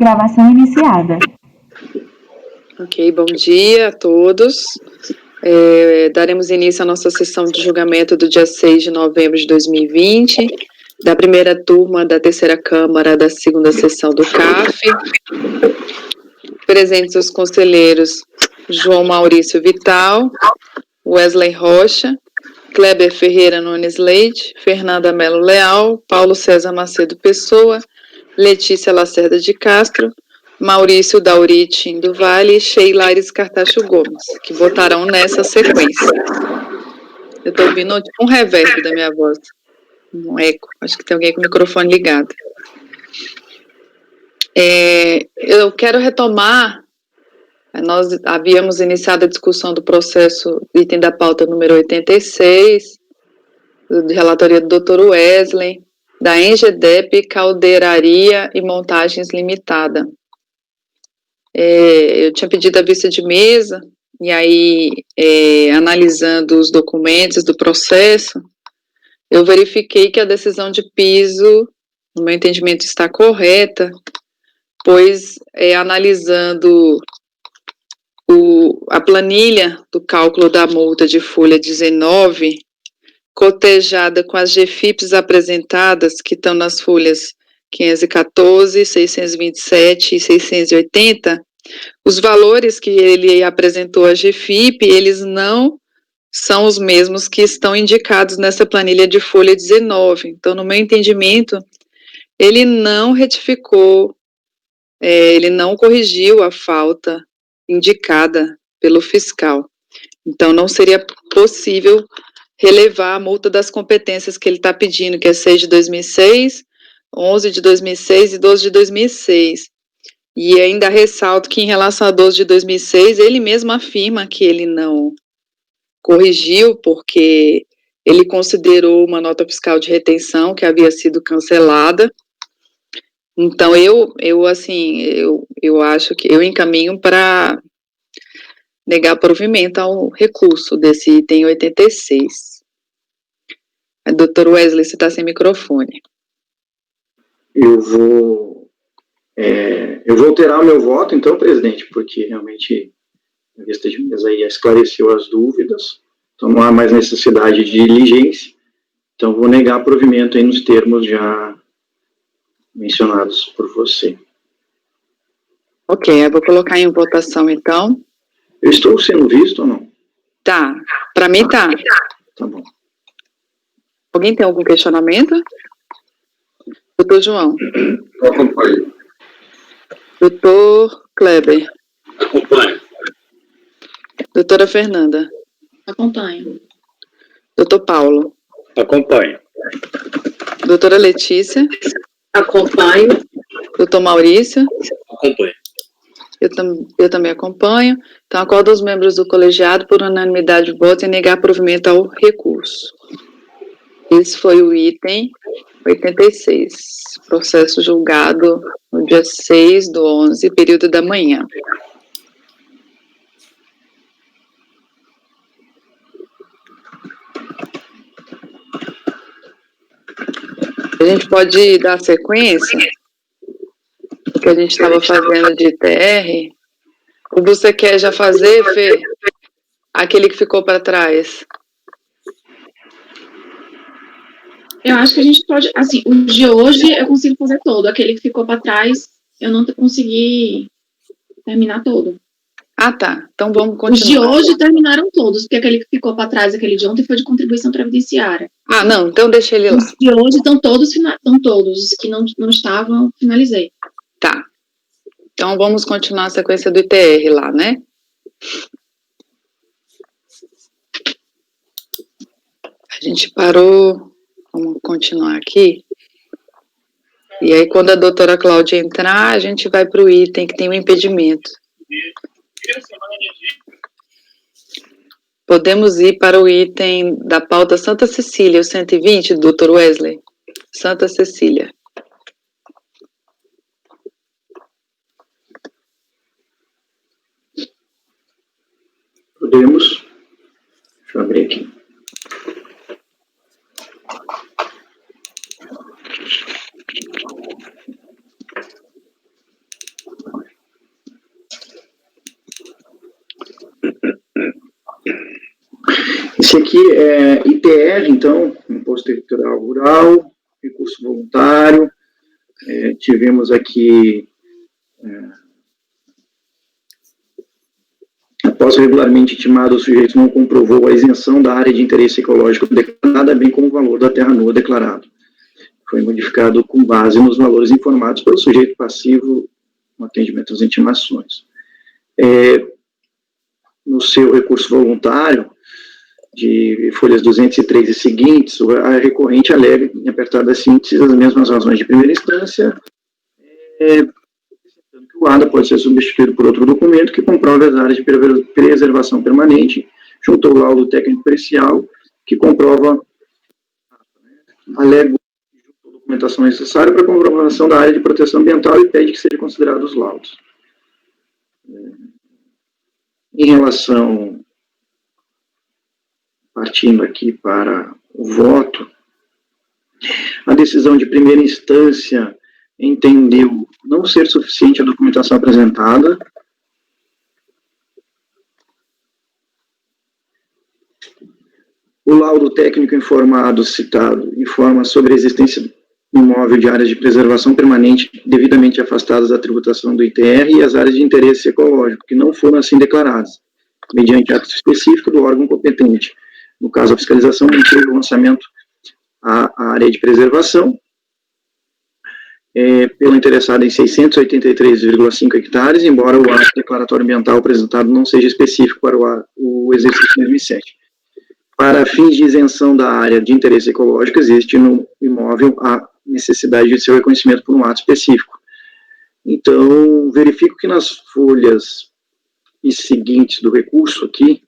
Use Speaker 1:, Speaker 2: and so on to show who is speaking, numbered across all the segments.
Speaker 1: Gravação iniciada.
Speaker 2: Ok, bom dia a todos. Daremos início à nossa sessão de julgamento do dia 6 de novembro de 2020, da primeira turma da terceira Câmara da segunda sessão do CAF. Presentes os conselheiros João Maurício Vital, Wesley Rocha, Kleber Ferreira Nunes Leite, Fernanda Melo Leal, Paulo César Macedo Pessoa, Letícia Lacerda de Castro, Maurício Dauriti do Vale e Sheilares Cartacho Gomes, que votarão nessa sequência. Eu estou ouvindo tipo um reverb da minha voz, um eco, acho que tem alguém com o microfone ligado. Eu quero retomar, nós havíamos iniciado a discussão do processo, item da pauta número 86, de relatoria do Dr. Wesley, da Engedep Caldeiraria e Montagens Limitada. Eu tinha pedido a vista de mesa, e aí, analisando os documentos do processo, eu verifiquei que a decisão de piso, no meu entendimento, está correta, pois, analisando a planilha do cálculo da multa de folha 19, cotejada com as GFIPs apresentadas, que estão nas folhas 514, 627 e 680, os valores que ele apresentou à GFIP, eles não são os mesmos que estão indicados nessa planilha de folha 19. Então, no meu entendimento, ele não retificou, ele não corrigiu a falta indicada pelo fiscal. Então, não seria possível relevar a multa das competências que ele está pedindo, que é 6 de 2006, 11 de 2006 e 12 de 2006. E ainda ressalto que em relação a 12 de 2006, ele mesmo afirma que ele não corrigiu, porque ele considerou uma nota fiscal de retenção que havia sido cancelada. Então, eu acho que eu encaminho para negar provimento ao recurso desse item 86. Doutor Wesley, você está sem microfone.
Speaker 3: Eu vou alterar o meu voto, então, presidente, porque realmente a vista de mesa aí esclareceu as dúvidas, então não há mais necessidade de diligência, então vou negar provimento aí nos termos já mencionados por você.
Speaker 2: Ok, eu vou colocar em votação, então.
Speaker 3: Eu estou sendo visto ou não?
Speaker 2: Tá, para mim tá.
Speaker 3: Tá bom.
Speaker 2: Alguém tem algum questionamento? Doutor João.
Speaker 4: Eu acompanho.
Speaker 2: Doutor Kleber.
Speaker 4: Acompanho.
Speaker 2: Doutora Fernanda.
Speaker 5: Acompanho.
Speaker 2: Doutor Paulo.
Speaker 4: Acompanho.
Speaker 2: Doutora Letícia.
Speaker 5: Acompanho.
Speaker 2: Doutor Maurício.
Speaker 4: Acompanho.
Speaker 2: Eu também acompanho. Então, acordo aos membros do colegiado por unanimidade de votos em negar provimento ao recurso. Esse foi o item 86, processo julgado no dia 6/11, período da manhã. A gente pode dar sequência, que a gente estava fazendo de TR. Ou você quer já fazer, Fê, aquele que ficou para trás?
Speaker 5: Eu acho que a gente pode, assim, o de hoje eu consigo fazer todo, aquele que ficou para trás eu não consegui terminar todo.
Speaker 2: Ah, tá. Então vamos continuar.
Speaker 5: Os de hoje terminaram todos, porque aquele que ficou para trás, aquele de ontem, foi de contribuição previdenciária.
Speaker 2: Ah, não, então deixa ele lá.
Speaker 5: Os de hoje estão todos, os que não estavam, finalizei.
Speaker 2: Tá. Então vamos continuar a sequência do ITR lá, né? A gente parou, vamos continuar aqui. E aí quando a doutora Cláudia entrar, a gente vai para o item que tem o impedimento. Podemos ir para o item da pauta Santa Cecília, o 120, doutor Wesley. Santa Cecília.
Speaker 3: Podemos. Deixa eu abrir aqui. Esse aqui é ITR, então, Imposto Territorial Rural, recurso voluntário. Tivemos aqui, após regularmente intimado, o sujeito não comprovou a isenção da área de interesse ecológico declarada, bem como o valor da terra nua declarado. Foi modificado com base nos valores informados pelo sujeito passivo no atendimento às intimações. No seu recurso voluntário, de folhas 203 e seguintes, a recorrente alega, em apertada síntese, as mesmas razões de primeira instância, que o ADA pode ser substituído por outro documento que comprove as áreas de preservação permanente, junto ao laudo técnico pericial, que comprova, alega a documentação necessária para a comprovação da área de proteção ambiental e pede que seja considerado os laudos. Em relação, partindo aqui para o voto, a decisão de primeira instância entendeu não ser suficiente a documentação apresentada. O laudo técnico informado citado informa sobre a existência do imóvel de áreas de preservação permanente devidamente afastadas da tributação do ITR e as áreas de interesse ecológico, que não foram assim declaradas, mediante ato específico do órgão competente. No caso, a fiscalização manteve o lançamento à área de preservação, pelo interessado em 683,5 hectares, embora o ato declaratório ambiental apresentado não seja específico para o exercício de 2007. Para fins de isenção da área de interesse ecológico, existe no imóvel a necessidade de seu reconhecimento por um ato específico. Então, verifico que nas folhas seguintes do recurso aqui,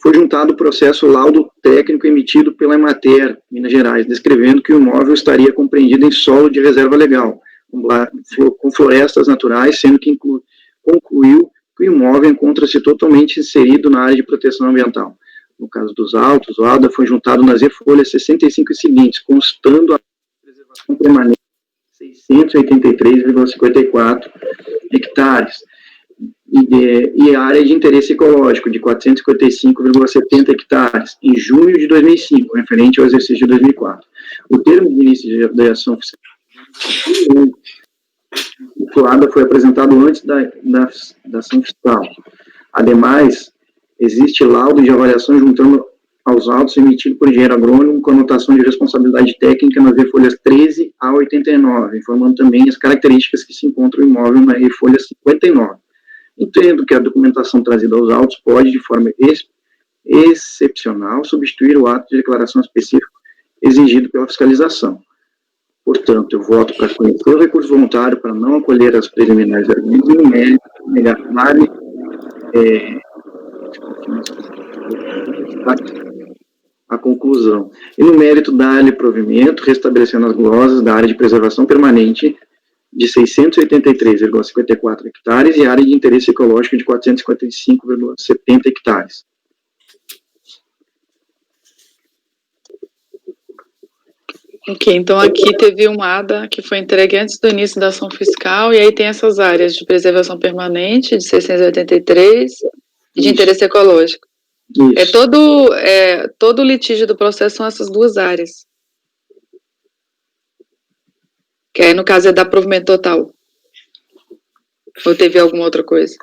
Speaker 3: foi juntado o processo laudo técnico emitido pela Emater, Minas Gerais, descrevendo que o imóvel estaria compreendido em solo de reserva legal, com florestas naturais, sendo que concluiu que o imóvel encontra-se totalmente inserido na área de proteção ambiental. No caso dos autos, o ADA foi juntado nas folhas 65 e seguintes, constando a preservação permanente de 683,54 hectares, e a área de interesse ecológico de 455,70 hectares, em junho de 2005, referente ao exercício de 2004. O termo de início da ação fiscal o ADA foi apresentado antes da ação fiscal. Ademais, existe laudo de avaliação juntando aos autos emitido por engenheiro agrônomo com anotação de responsabilidade técnica nas folhas 13 a 89, informando também as características que se encontram no imóvel na folha 59. Entendo que a documentação trazida aos autos pode, de forma excepcional, substituir o ato de declaração específico exigido pela fiscalização. Portanto, eu voto para conhecer o recurso voluntário para não acolher as preliminares de argumentos e no mérito negar a conclusão. E no mérito dar-lhe provimento, restabelecendo as glosas da área de preservação permanente de 683,54 hectares e área de interesse ecológico de 455,70 hectares.
Speaker 2: Ok, então aqui teve um ADA que foi entregue antes do início da ação fiscal, e aí tem essas áreas de preservação permanente de 683 e de interesse ecológico. Isso. Todo o litígio do processo são essas duas áreas. Que aí, no caso, é da provimento total. Ou teve alguma outra coisa?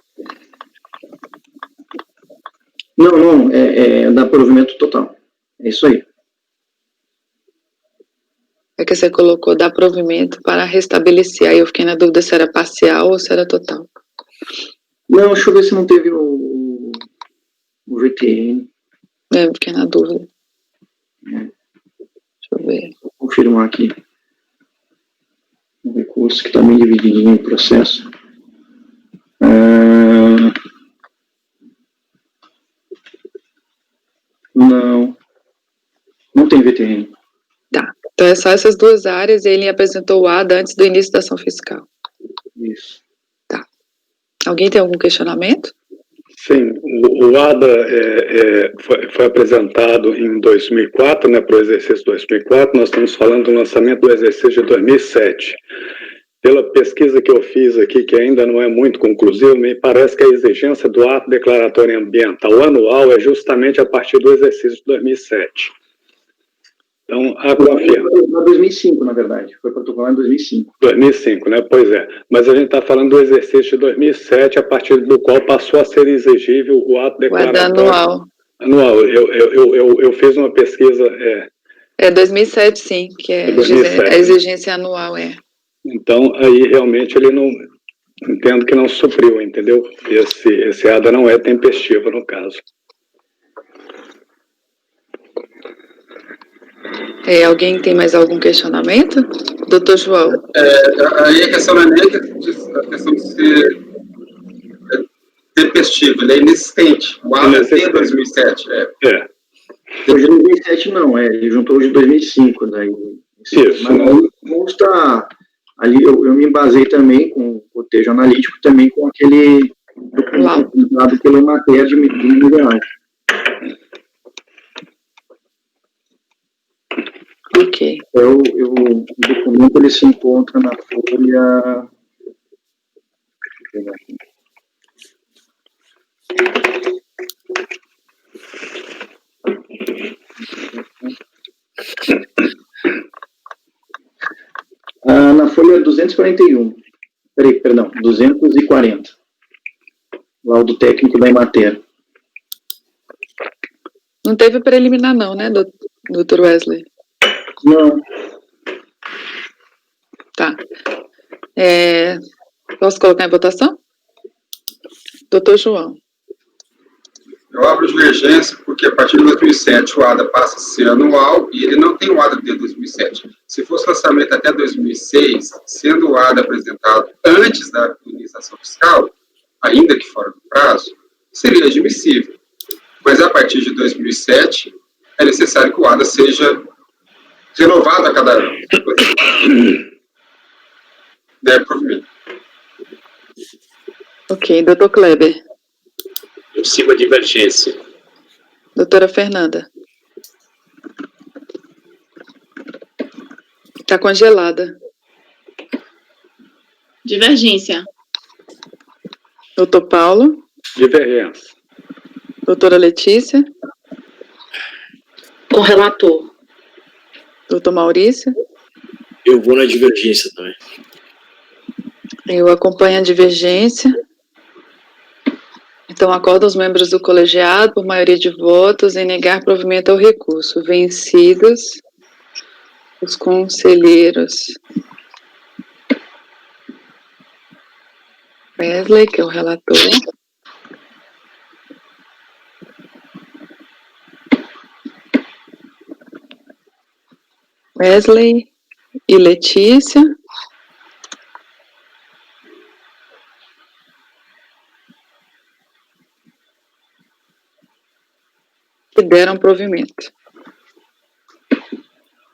Speaker 3: Não, é da provimento total. É isso aí.
Speaker 2: É que você colocou da provimento para restabelecer. Aí eu fiquei na dúvida se era parcial ou se era total.
Speaker 3: Não, deixa eu ver se não teve o VTN.
Speaker 2: Eu fiquei na dúvida. Deixa eu ver.
Speaker 3: Vou confirmar aqui. Um recurso que está bem divididinho no processo. Não tem VTN.
Speaker 2: Tá, então é só essas duas áreas e ele apresentou o ADA antes do início da ação fiscal.
Speaker 3: Isso.
Speaker 2: Tá. Alguém tem algum questionamento?
Speaker 4: Sim, o ADA foi apresentado em 2004, né, para o exercício de 2004, nós estamos falando do lançamento do exercício de 2007. Pela pesquisa que eu fiz aqui, que ainda não é muito conclusiva, me parece que a exigência do ato declaratório ambiental anual é justamente a partir do exercício de 2007. Então, a confiança...
Speaker 3: Em 2005, na verdade. Foi protocolado em 2005.
Speaker 4: 2005, né? Pois é. Mas a gente está falando do exercício de 2007, a partir do qual passou a ser exigível o ato declaratório anual. Eu fiz uma pesquisa...
Speaker 2: É 2007, sim, que é 2007, a exigência anual,
Speaker 4: Então, aí realmente ele não... Entendo que não supriu, entendeu? Esse ADA não é tempestivo, no caso.
Speaker 2: Alguém tem mais algum questionamento? Doutor João.
Speaker 1: Aí a questão não é nem a questão de ser tempestivo, ele é inexistente. O ADA tem 2007.
Speaker 3: Hoje 2007 não, ele juntou hoje 2005. Daí,
Speaker 4: isso.
Speaker 3: Mas não consta... Ali eu me basei também com o cotejo analítico, também com aquele documento dado pela matéria de minerais.
Speaker 2: Ok.
Speaker 3: O documento ele se encontra na folha... na folha 241. Perdão, 240. Laudo técnico da Emater.
Speaker 2: Não teve preliminar não, né, doutor Wesley?
Speaker 3: Não.
Speaker 2: Tá. Posso colocar em votação? Doutor João.
Speaker 1: Eu abro divergência porque a partir de 2007 o ADA passa a ser anual e ele não tem o ADA desde 2007. Se fosse lançamento até 2006, sendo o ADA apresentado antes da iniciação fiscal, ainda que fora do prazo, seria admissível. Mas a partir de 2007 é necessário que o ADA seja renovado a cada ano. Deve provimento.
Speaker 2: Ok, doutor Kleber.
Speaker 6: Eu sigo a divergência.
Speaker 2: Doutora Fernanda. Está congelada.
Speaker 5: Divergência.
Speaker 2: Doutor Paulo.
Speaker 4: Divergência.
Speaker 2: Doutora Letícia.
Speaker 7: Com relator.
Speaker 2: Doutor Maurício.
Speaker 6: Eu vou na divergência também.
Speaker 2: Eu acompanho a divergência. Então, acordo os membros do colegiado, por maioria de votos, em negar provimento ao recurso. Vencidos os conselheiros Wesley, que é o relator. Wesley e Letícia. Que deram provimento.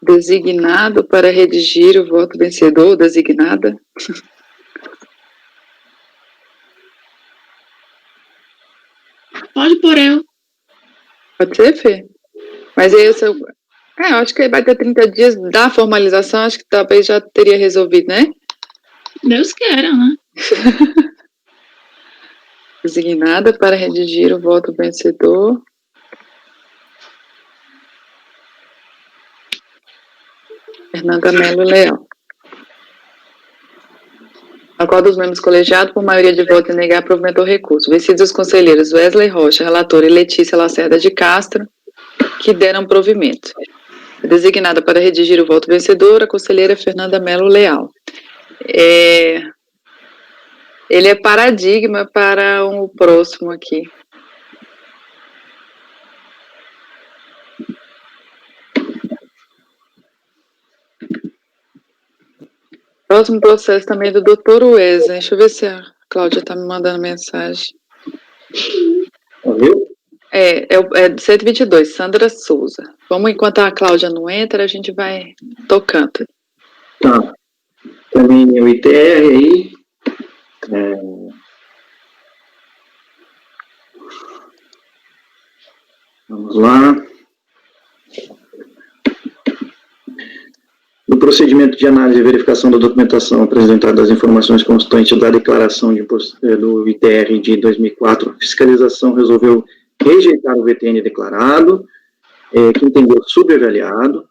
Speaker 2: Designado para redigir o voto vencedor, designada.
Speaker 5: Pode pôr eu.
Speaker 2: Pode ser, Fê? Mas aí eu acho que vai ter 30 dias da formalização, acho que talvez já teria resolvido, né?
Speaker 5: Deus queira, né?
Speaker 2: Designada para redigir o voto vencedor. Fernanda Melo Leal. Acordo os membros colegiados por maioria de votos em negar provimento ao recurso. Vencidos os conselheiros Wesley Rocha, relator, e Letícia Lacerda de Castro, que deram provimento. Designada para redigir o voto vencedor, a conselheira Fernanda Melo Leal. Ele é paradigma para o próximo aqui. Próximo processo também é do doutor Wesley. Deixa eu ver se a Cláudia está me mandando mensagem.
Speaker 3: Ouviu?
Speaker 2: É 122, Sandra Souza. Vamos, enquanto a Cláudia não entra, a gente vai tocando.
Speaker 3: Tá. Também o ITR aí. Vamos lá. No procedimento de análise e verificação da documentação apresentada das informações constantes da declaração do ITR de 2004, a fiscalização resolveu rejeitar o VTN declarado, que entendeu subavaliado,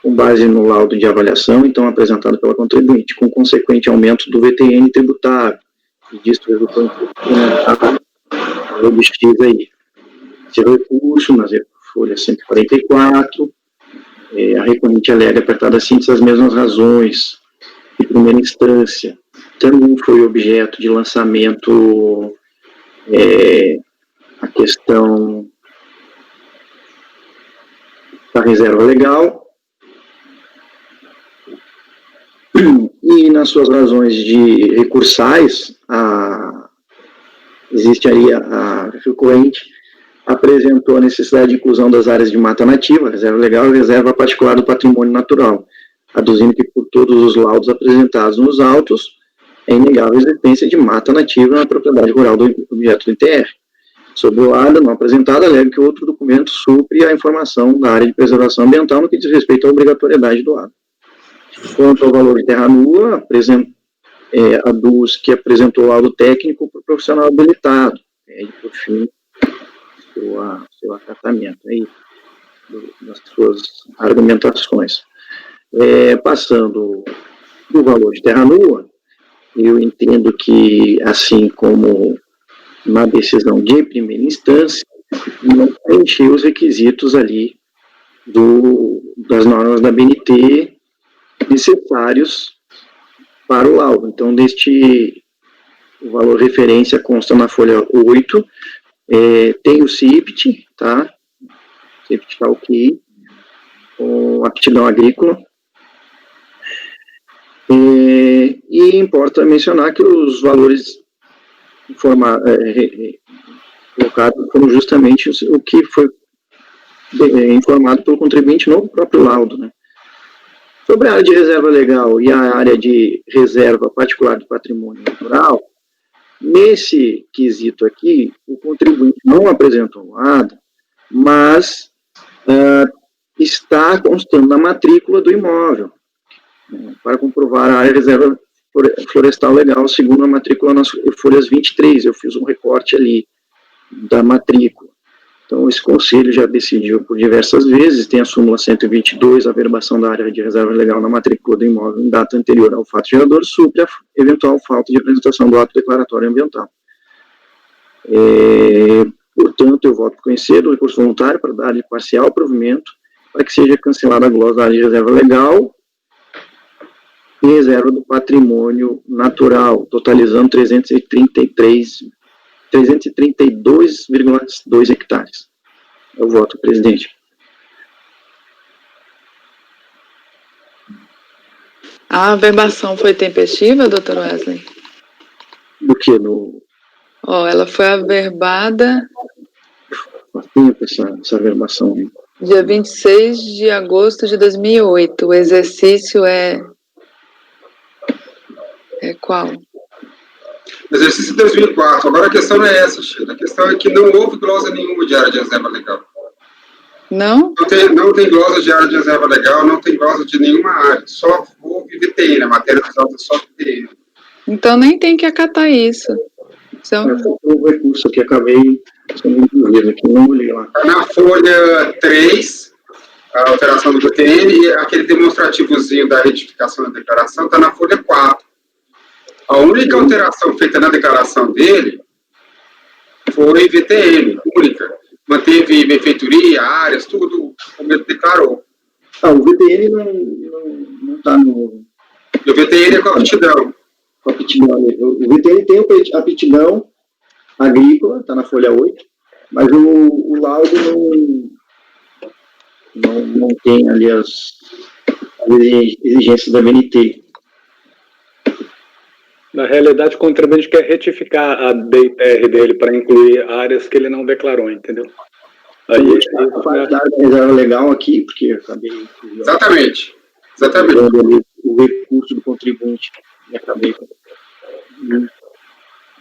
Speaker 3: com base no laudo de avaliação, então, apresentado pela contribuinte, com consequente aumento do VTN tributário, e disso resultou em o X aí. Esse recurso, nas folhas 144, a recorrente alega, apertada síntese, as mesmas razões de primeira instância. Também foi objeto de lançamento a questão da reserva legal, e nas suas razões de recursais, existe aí a recorrente apresentou a necessidade de inclusão das áreas de mata nativa, reserva legal e reserva particular do patrimônio natural, aduzindo que por todos os laudos apresentados nos autos é inegável a existência de mata nativa na propriedade rural do objeto do ITR. Sobre o ADA não apresentado, alega que outro documento supre a informação da área de preservação ambiental no que diz respeito à obrigatoriedade do ADA. Quanto ao valor de terra nua, aduz que apresentou o laudo técnico para o profissional habilitado, e por fim, seu acatamento aí, das suas argumentações. Passando do valor de terra nua, eu entendo que, assim como na decisão de primeira instância, não preencheu os requisitos ali das normas da BNT necessários para o laudo. Então, o valor referência consta na folha 8, tem o CIPT, tá? O CIPT está ok, com aptidão agrícola. E importa mencionar que os valores colocados foram justamente o que foi informado pelo contribuinte no próprio laudo, né? Sobre a área de reserva legal e a área de reserva particular do patrimônio natural, nesse quesito aqui, o contribuinte não apresentou nada, mas está constando na matrícula do imóvel, para comprovar a área de reserva florestal legal, segundo a matrícula nas folhas 23, eu fiz um recorte ali da matrícula. Então, esse conselho já decidiu por diversas vezes, tem a súmula 122, a averbação da área de reserva legal na matrícula do imóvel em data anterior ao fato gerador, supre a eventual falta de apresentação do ato declaratório ambiental. Portanto, eu voto por conhecer o recurso voluntário para dar de parcial provimento para que seja cancelada a glosa da área de reserva legal e reserva do patrimônio natural, totalizando 332,2 hectares. Eu voto, presidente.
Speaker 2: A averbação foi tempestiva, doutor Wesley?
Speaker 3: Do que?
Speaker 2: Ela foi averbada...
Speaker 3: Faz tempo essa averbação. Hein?
Speaker 2: Dia 26 de agosto de 2008. O exercício é qual?
Speaker 1: Exercício 2004. Agora a questão não é essa, Sheila. A questão é que não houve glosa nenhuma de área de reserva legal.
Speaker 2: Não?
Speaker 1: Não tem glosa de área de reserva legal, não tem glosa de nenhuma área. Só houve VTN, a matéria dos autos só VTN.
Speaker 2: Então nem tem que acatar isso.
Speaker 3: O recurso aqui, acabei sendo incluído aqui, não olhei lá.
Speaker 1: Na folha 3, a alteração do VTN, e aquele demonstrativozinho da retificação da declaração está na folha 4. A única alteração feita na declaração dele foi VTN, única. Manteve benfeitoria, áreas, tudo como ele declarou.
Speaker 3: O VTN não está no...
Speaker 1: O VTN é com a aptidão.
Speaker 3: O VTN tem a aptidão agrícola, está na folha 8, mas o laudo não tem ali as exigências da BNT.
Speaker 4: Na realidade, o contribuinte quer retificar a DITR dele para incluir áreas que ele não declarou, entendeu? Aí,
Speaker 3: a parte da reserva legal aqui, porque eu acabei...
Speaker 1: Exatamente.
Speaker 3: O recurso do contribuinte e acabei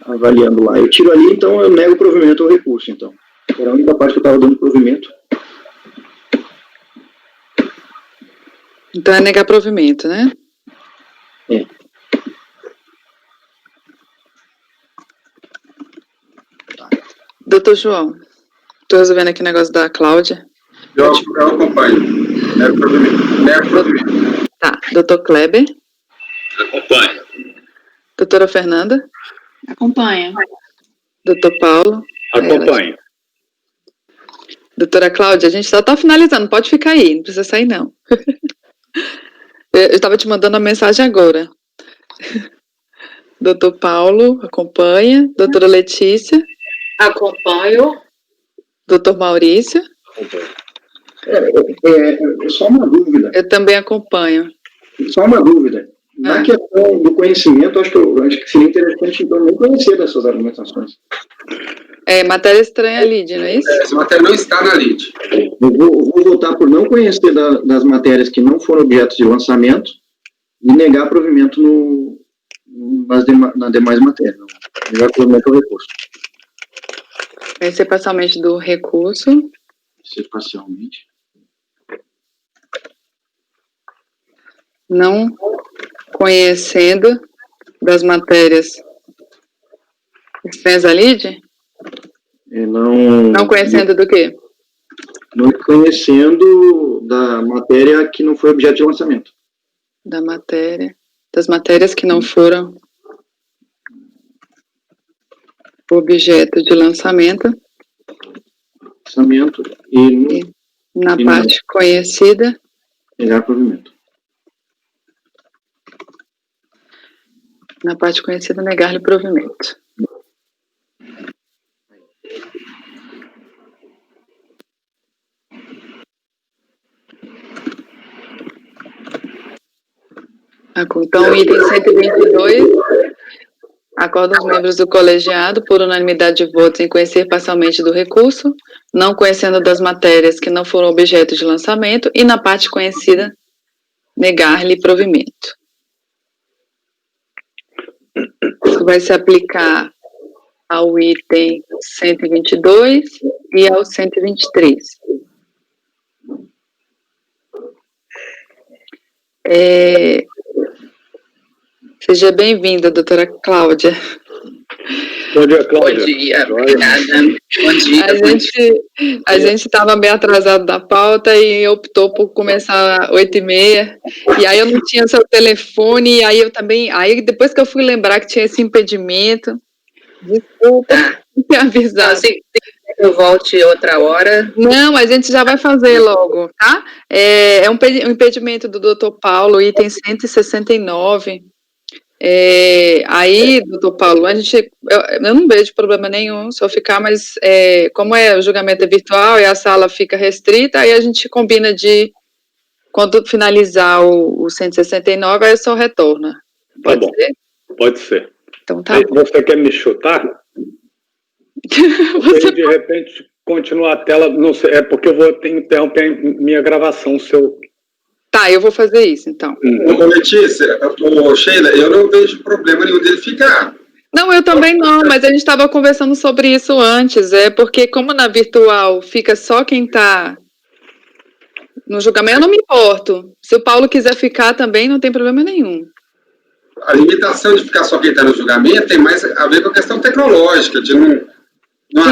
Speaker 3: avaliando lá. Eu tiro ali, então eu nego o provimento ao recurso, então. Era a única parte que eu estava dando provimento.
Speaker 2: Então é negar provimento, né?
Speaker 3: É.
Speaker 2: Doutor João, estou resolvendo aqui o negócio da Cláudia.
Speaker 1: Eu acompanho. Nego provimento.
Speaker 2: Tá. Doutor Kleber.
Speaker 6: Acompanho.
Speaker 2: Doutora Fernanda.
Speaker 5: Acompanha.
Speaker 2: Doutor Paulo.
Speaker 4: Acompanho.
Speaker 2: Doutora Cláudia, a gente só está finalizando, pode ficar aí, não precisa sair não. Eu estava te mandando a mensagem agora. Doutor Paulo, acompanha. Doutora Letícia.
Speaker 7: Acompanho.
Speaker 2: Doutor Maurício.
Speaker 3: Só uma dúvida.
Speaker 2: Eu também acompanho.
Speaker 3: Só uma dúvida. Na questão do conhecimento, acho que seria interessante, então, nem conhecer dessas argumentações.
Speaker 2: É matéria estranha, Lídia, não é isso?
Speaker 1: Essa matéria não está na LID.
Speaker 3: Eu vou votar por não conhecer das matérias que não foram objetos de lançamento e negar provimento nas demais matérias. Negar provimento ao recurso.
Speaker 2: Conhecer parcialmente do recurso.
Speaker 3: Conhecer parcialmente.
Speaker 2: Não conhecendo das matérias estranhas à Lídia? Não conhecendo do quê?
Speaker 3: Não conhecendo da matéria que não foi objeto de lançamento.
Speaker 2: Das matérias que não foram objeto de lançamento.
Speaker 3: E
Speaker 2: na parte conhecida.
Speaker 3: Negar provimento.
Speaker 2: Na parte conhecida, negar-lhe provimento. Então, item 122, acorda os membros do colegiado, por unanimidade de votos, em conhecer parcialmente do recurso, não conhecendo das matérias que não foram objeto de lançamento, e na parte conhecida, negar-lhe provimento. Isso vai se aplicar ao item 122 e ao 123. Seja bem-vinda, doutora Cláudia.
Speaker 4: Bom dia, Cláudia.
Speaker 7: Bom dia, obrigada. Bom dia.
Speaker 2: A gente estava bem atrasado da pauta e optou por começar às 8h30. E aí eu não tinha seu telefone, e aí eu também. Aí depois que eu fui lembrar que tinha esse impedimento, desculpa me avisar.
Speaker 7: Então, se eu volte outra hora.
Speaker 2: Não, a gente já vai fazer logo, tá? É um impedimento do doutor Paulo, item 169. Aí, doutor Paulo, eu não vejo problema nenhum se eu ficar, mas como o julgamento é virtual e a sala fica restrita, aí a gente combina quando finalizar o 169, aí só retorna. Pode ser?
Speaker 4: Pode ser.
Speaker 2: Então tá bom.
Speaker 4: Você quer me chutar? Você de repente continuar a tela, não sei, é porque eu vou interromper minha gravação,
Speaker 2: Tá, eu vou fazer isso, então.
Speaker 1: Ô, Letícia, Sheila, eu não vejo problema nenhum dele ficar.
Speaker 2: Não, eu também não, mas a gente estava conversando sobre isso antes, porque como na virtual fica só quem está no julgamento, eu não me importo. Se o Paulo quiser ficar também, não tem problema nenhum.
Speaker 1: A limitação de ficar só quem está no julgamento tem mais a ver com a questão tecnológica, de não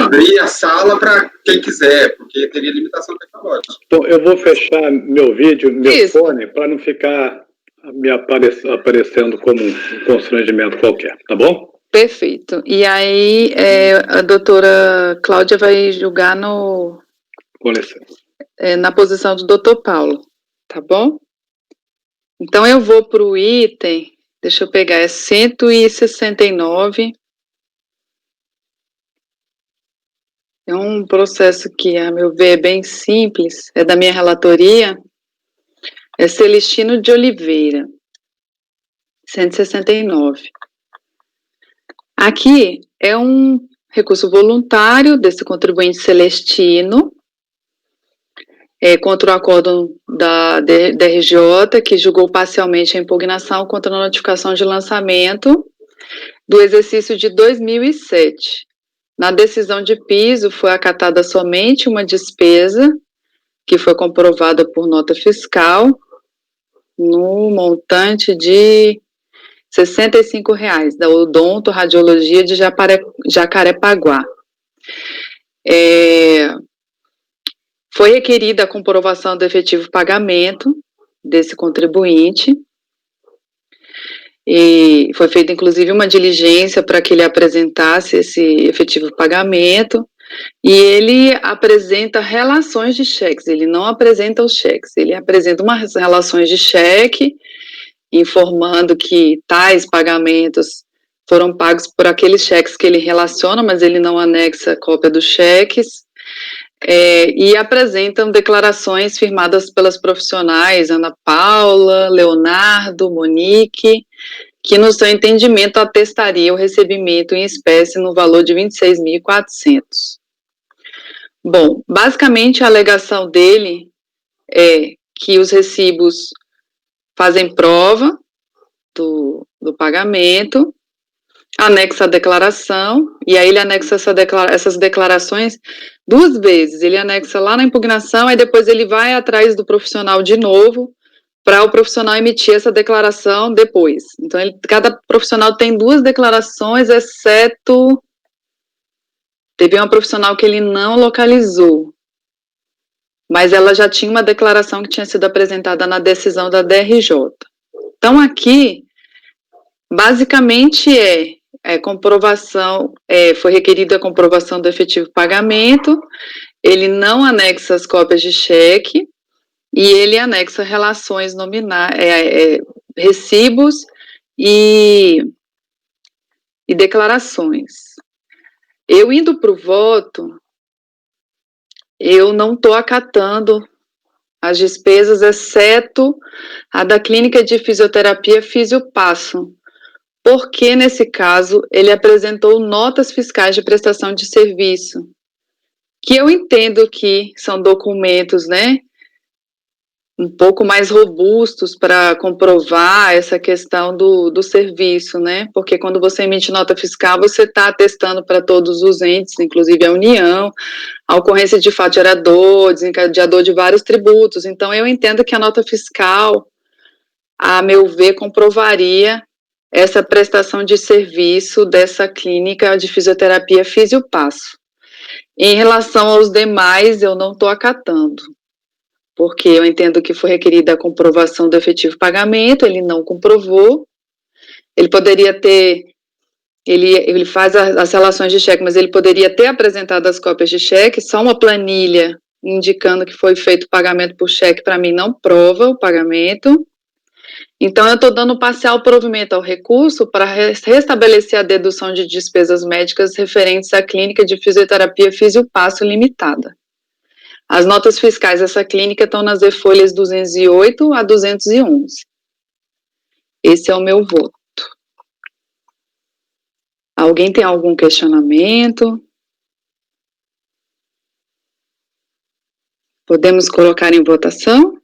Speaker 1: abrir a sala para quem quiser, porque teria limitação tecnológica.
Speaker 4: Então, eu vou fechar meu vídeo, meu fone, para não ficar me aparecendo como um constrangimento qualquer, tá bom?
Speaker 2: Perfeito. E aí, a doutora Cláudia vai julgar
Speaker 4: Com licença.
Speaker 2: Na posição do doutor Paulo, tá bom? Então, eu vou para o item, deixa eu pegar, 169. É um processo que, a meu ver, é bem simples, é da minha relatoria, é Celestino de Oliveira, 169. Aqui é um recurso voluntário desse contribuinte Celestino, contra o acórdão da DRJ, que julgou parcialmente a impugnação contra a notificação de lançamento do exercício de 2007. Na decisão de piso foi acatada somente uma despesa, que foi comprovada por nota fiscal, no montante de R$ 65, da Odonto Radiologia de Jacarepaguá. Foi requerida a comprovação do efetivo pagamento desse contribuinte, e foi feita, inclusive, uma diligência para que ele apresentasse esse efetivo pagamento, e ele apresenta relações de cheques, ele não apresenta os cheques, ele apresenta umas relações de cheque, informando que tais pagamentos foram pagos por aqueles cheques que ele relaciona, mas ele não anexa cópia dos cheques, e apresentam declarações firmadas pelas profissionais Ana Paula, Leonardo, Monique, que no seu entendimento atestaria o recebimento em espécie no valor de R$ 26.400. Bom, basicamente a alegação dele é que os recibos fazem prova do pagamento, anexa a declaração, e aí ele anexa essas declarações 2 vezes, ele anexa lá na impugnação, aí depois ele vai atrás do profissional de novo, para o profissional emitir essa declaração depois. Então, cada profissional tem 2 declarações, exceto... Teve uma profissional que ele não localizou, mas ela já tinha uma declaração que tinha sido apresentada na decisão da DRJ. Então, aqui, basicamente comprovação, foi requerida a comprovação do efetivo pagamento, ele não anexa as cópias de cheque, e ele anexa relações nominais, recibos e declarações. Eu indo para o voto, eu não estou acatando as despesas, exceto a da clínica de fisioterapia Fisiopasso, porque nesse caso ele apresentou notas fiscais de prestação de serviço, que eu entendo que são documentos, né, um pouco mais robustos para comprovar essa questão do serviço, né? Porque quando você emite nota fiscal, você está atestando para todos os entes, inclusive a União, a ocorrência de fato gerador, desencadeador de vários tributos. Então, eu entendo que a nota fiscal, a meu ver, comprovaria essa prestação de serviço dessa clínica de fisioterapia Fisiopasso. Em relação aos demais, eu não estou acatando, porque eu entendo que foi requerida a comprovação do efetivo pagamento, ele não comprovou, ele poderia ter, ele faz as relações de cheque, mas ele poderia ter apresentado as cópias de cheque, só uma planilha indicando que foi feito o pagamento por cheque, para mim não prova o pagamento. Então, eu estou dando parcial provimento ao recurso para restabelecer a dedução de despesas médicas referentes à clínica de fisioterapia Fisiopasso Limitada. As notas fiscais dessa clínica estão nas e-folhas 208 a 211. Esse é o meu voto. Alguém tem algum questionamento? Podemos colocar em votação?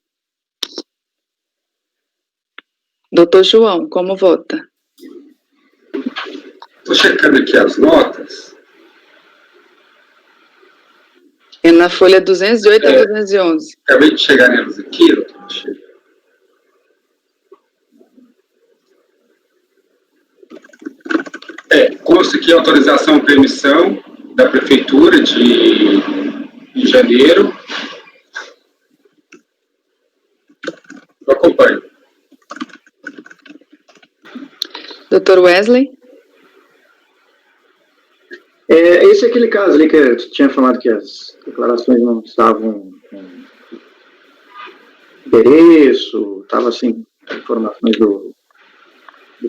Speaker 2: Doutor João, como vota?
Speaker 1: Estou checando aqui as notas.
Speaker 2: É na folha 208 a 211.
Speaker 1: Acabei de chegar nelas aqui, doutor. Consta aqui a autorização e permissão da Prefeitura de janeiro. Eu acompanho.
Speaker 2: Doutor Wesley?
Speaker 3: Esse é aquele caso ali que eu tinha falado que as declarações não estavam com endereço, estava sem informações do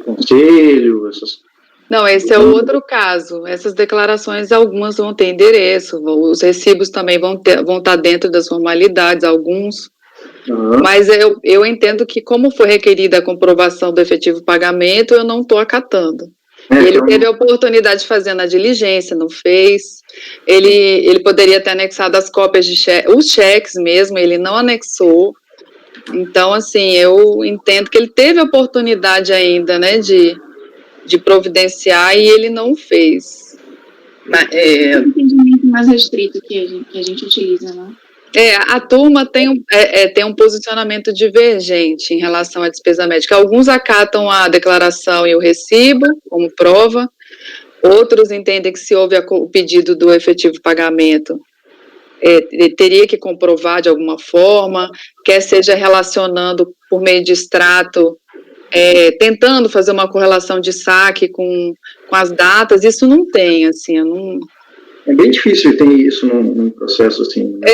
Speaker 3: conselho, essas.
Speaker 2: Não, esse é o outro caso. Essas declarações, algumas vão ter endereço, os recibos também vão estar dentro das formalidades, alguns. Uhum. Mas eu entendo que, como foi requerida a comprovação do efetivo pagamento, eu não estou acatando. Ele teve a oportunidade de fazer na diligência, não fez. Ele poderia ter anexado as cópias de cheque, os cheques mesmo, ele não anexou. Então, assim, eu entendo que ele teve a oportunidade ainda, né, de providenciar e ele não fez.
Speaker 5: É um entendimento mais restrito que a gente utiliza, né?
Speaker 2: A turma tem um posicionamento divergente em relação à despesa médica. Alguns acatam a declaração e o recibo como prova, outros entendem que se houve o pedido do efetivo pagamento, teria que comprovar de alguma forma, quer seja relacionando por meio de extrato, tentando fazer uma correlação de saque com as datas. Isso não tem, assim, eu não...
Speaker 3: É bem difícil ter isso num processo assim. Né?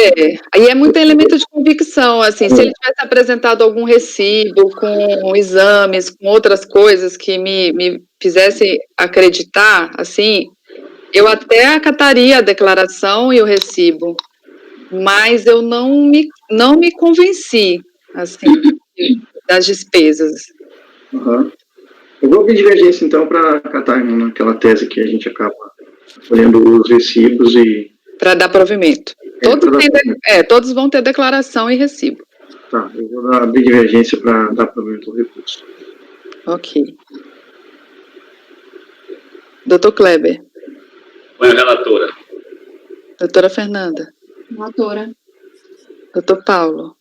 Speaker 2: Aí é muito elemento de convicção, assim, se ele tivesse apresentado algum recibo com exames, com outras coisas que me fizesse acreditar, assim, eu até acataria a declaração e o recibo, mas eu não me convenci, assim, das despesas.
Speaker 3: Uhum. Eu vou ouvir divergência, então, para acatar naquela tese que a gente acaba olhando os recibos e...
Speaker 2: Para dar provimento. Todos vão ter declaração e recibo.
Speaker 3: Tá, eu vou abrir divergência para dar provimento ao recurso.
Speaker 2: Ok. Doutor Kleber.
Speaker 6: Põe a relatora.
Speaker 2: Doutora Fernanda.
Speaker 5: Relatora.
Speaker 2: Doutor Paulo.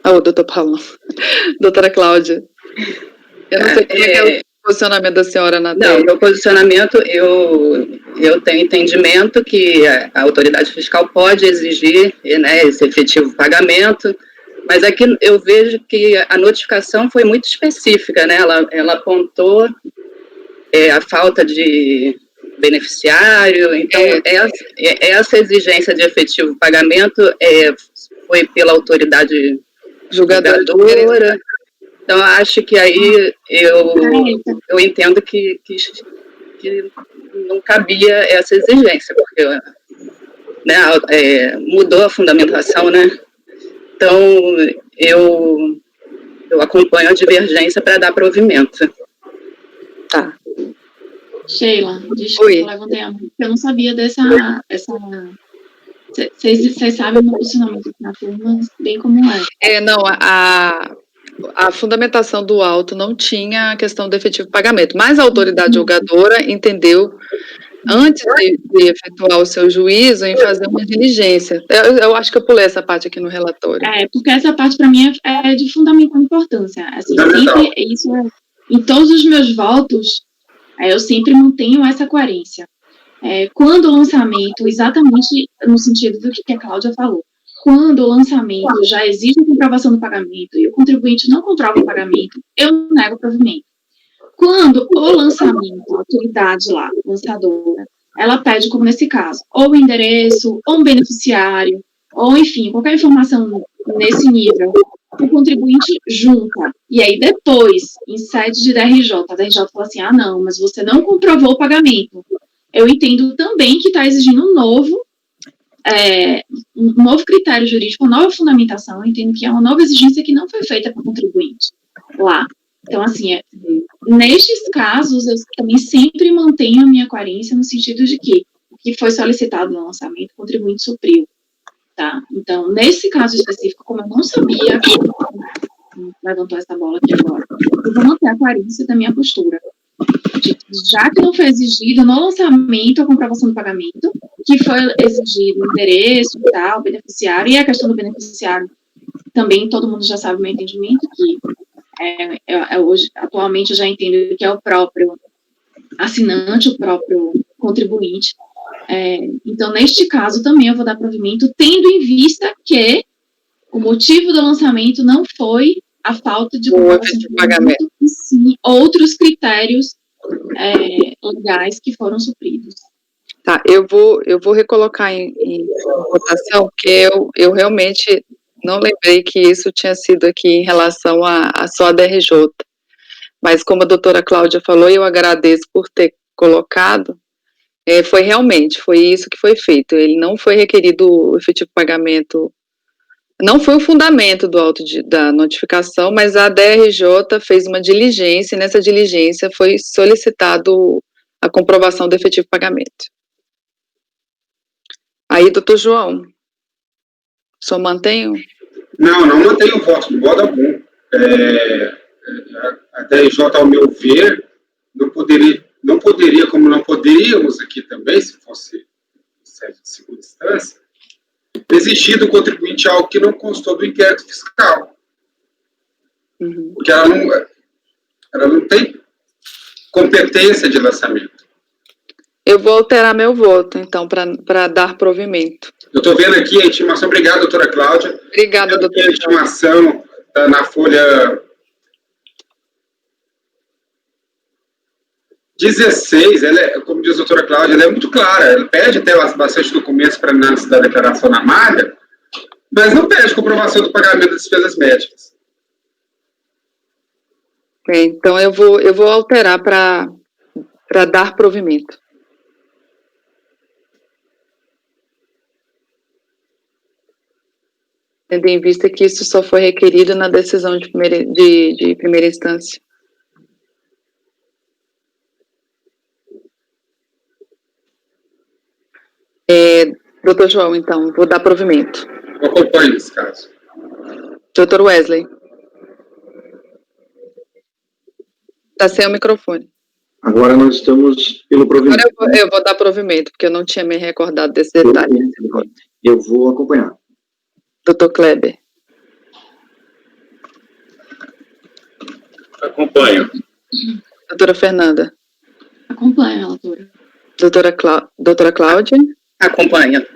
Speaker 2: Doutor Paulo. Doutora Cláudia. Eu não sei como é o posicionamento da senhora na tela.
Speaker 7: Não, meu posicionamento, eu tenho entendimento que a autoridade fiscal pode exigir, né, esse efetivo pagamento, mas aqui eu vejo que a notificação foi muito específica, né, ela apontou a falta de beneficiário, então essa exigência de efetivo pagamento foi pela autoridade julgadora. Então, acho que aí eu entendo que não cabia essa exigência, porque, né, mudou a fundamentação, né? Então, eu acompanho a divergência para dar provimento.
Speaker 2: Tá.
Speaker 5: Sheila, desculpa, eu levantei a mão, porque eu não sabia dessa... Vocês sabem o meu posicionamento na turma, bem como é.
Speaker 2: Não, a fundamentação do auto não tinha a questão do efetivo pagamento, mas a autoridade julgadora entendeu, antes de efetuar o seu juízo, em fazer uma diligência. Eu acho que eu pulei essa parte aqui no relatório.
Speaker 5: Porque essa parte, para mim, é de fundamental importância. Assim, sempre, isso em todos os meus votos, eu sempre mantenho essa coerência. Quando o lançamento, exatamente no sentido do que a Cláudia falou, quando o lançamento já exige a comprovação do pagamento e o contribuinte não comprova o pagamento, eu nego o provimento. Quando o lançamento, a autoridade lá, lançadora, ela pede, como nesse caso, ou o endereço, ou um beneficiário, ou, enfim, qualquer informação nesse nível, o contribuinte junta. E aí, depois, em sede de DRJ, a DRJ fala assim, não, mas você não comprovou o pagamento. Eu entendo também que está exigindo um novo critério jurídico, uma nova fundamentação. Eu entendo que é uma nova exigência que não foi feita para o contribuinte lá. Então, assim, nestes casos, eu também sempre mantenho a minha coerência no sentido de que o que foi solicitado no lançamento, o contribuinte supriu, tá? Então, nesse caso específico, como eu não sabia, levantou essa bola aqui agora, eu vou manter a coerência da minha postura. Já que não foi exigido no lançamento a comprovação do pagamento, que foi exigido o endereço e tal, beneficiário, e a questão do beneficiário, também todo mundo já sabe o meu entendimento, que hoje, atualmente, eu já entendo que é o próprio assinante, o próprio contribuinte. Então, neste caso, também eu vou dar provimento, tendo em vista que o motivo do lançamento não foi a falta de comprovação de pagamento, e sim outros critérios legais que foram supridos.
Speaker 2: Tá, eu vou recolocar em votação, porque eu realmente não lembrei que isso tinha sido aqui em relação a só a DRJ. Mas como a doutora Cláudia falou, eu agradeço por ter colocado, foi isso que foi feito. Ele não foi requerido o efetivo pagamento, não foi o fundamento do auto da notificação, mas a DRJ fez uma diligência, e nessa diligência foi solicitado a comprovação do efetivo pagamento. Aí, doutor João, o senhor mantém?
Speaker 1: Não mantenho o voto, de modo algum. A DRJ, ao meu ver, não poderia, como não poderíamos aqui também, se fosse sede de segunda instância, exigir do contribuinte algo que não constou do inquérito fiscal.
Speaker 2: Uhum.
Speaker 1: Porque ela não tem competência de lançamento.
Speaker 2: Eu vou alterar meu voto, então, para dar provimento.
Speaker 1: Eu estou vendo aqui a intimação. Obrigado, doutora Cláudia.
Speaker 2: Obrigada, doutora.
Speaker 1: A intimação está na folha 16, ela é, como diz a doutora Cláudia, ela é muito clara. Ela pede até bastante documentos para análise da declaração na malha, mas não pede comprovação do pagamento das despesas médicas.
Speaker 2: Então, eu vou alterar para dar provimento. Tendo em vista que isso só foi requerido na decisão de primeira instância. Doutor João, então, vou dar provimento.
Speaker 1: Eu acompanho esse caso.
Speaker 2: Doutor Wesley. Está sem o microfone.
Speaker 3: Agora nós estamos pelo provimento.
Speaker 2: Agora eu vou dar provimento, porque eu não tinha me recordado desse detalhe.
Speaker 3: Eu vou acompanhar.
Speaker 2: Doutor Kleber.
Speaker 6: Acompanho.
Speaker 2: Doutora Fernanda.
Speaker 5: Acompanha, relatora.
Speaker 2: Doutora Cláudia.
Speaker 7: Acompanho.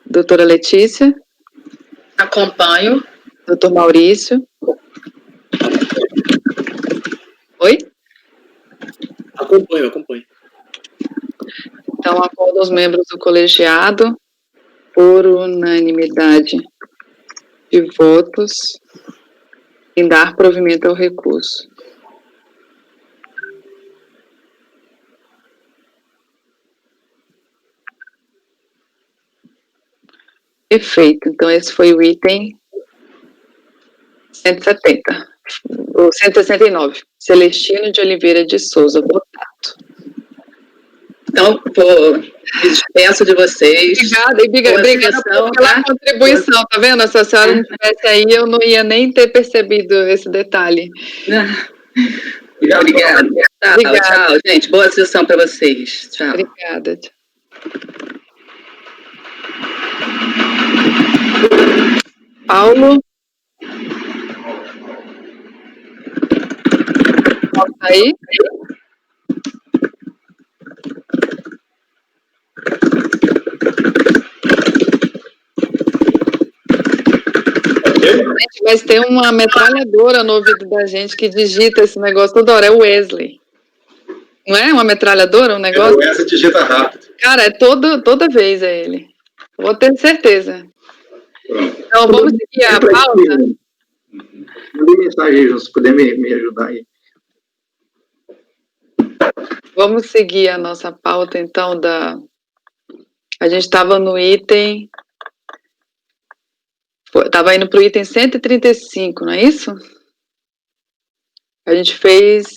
Speaker 2: Doutora Letícia.
Speaker 7: Acompanho.
Speaker 2: Doutor Maurício. Oi?
Speaker 6: Acompanho.
Speaker 2: Então, acordo os membros do colegiado por unanimidade de votos em dar provimento ao recurso. Perfeito. Então, esse foi o item 170. O 169. Celestino de Oliveira de Souza, votado.
Speaker 7: Então, me despeço de vocês.
Speaker 2: Obrigada pela contribuição, tá vendo? Se a senhora não estivesse aí, eu não ia nem ter percebido esse detalhe.
Speaker 7: Obrigada. Tchau, gente. Boa sessão para vocês. Tchau.
Speaker 2: Obrigada. Paulo. Paulo tá aí? Mas tem uma metralhadora no ouvido da gente que digita esse negócio toda hora, é o Wesley. Não é uma metralhadora, um negócio?
Speaker 1: O Wesley digita rápido.
Speaker 2: Cara, é toda vez é ele. Vou ter certeza. Então, vamos seguir a pauta.
Speaker 3: Mandei mensagem, João, se puder me ajudar aí.
Speaker 2: Vamos seguir a nossa pauta, então, A gente estava no item... Estava indo para o item 135, não é isso? A gente fez...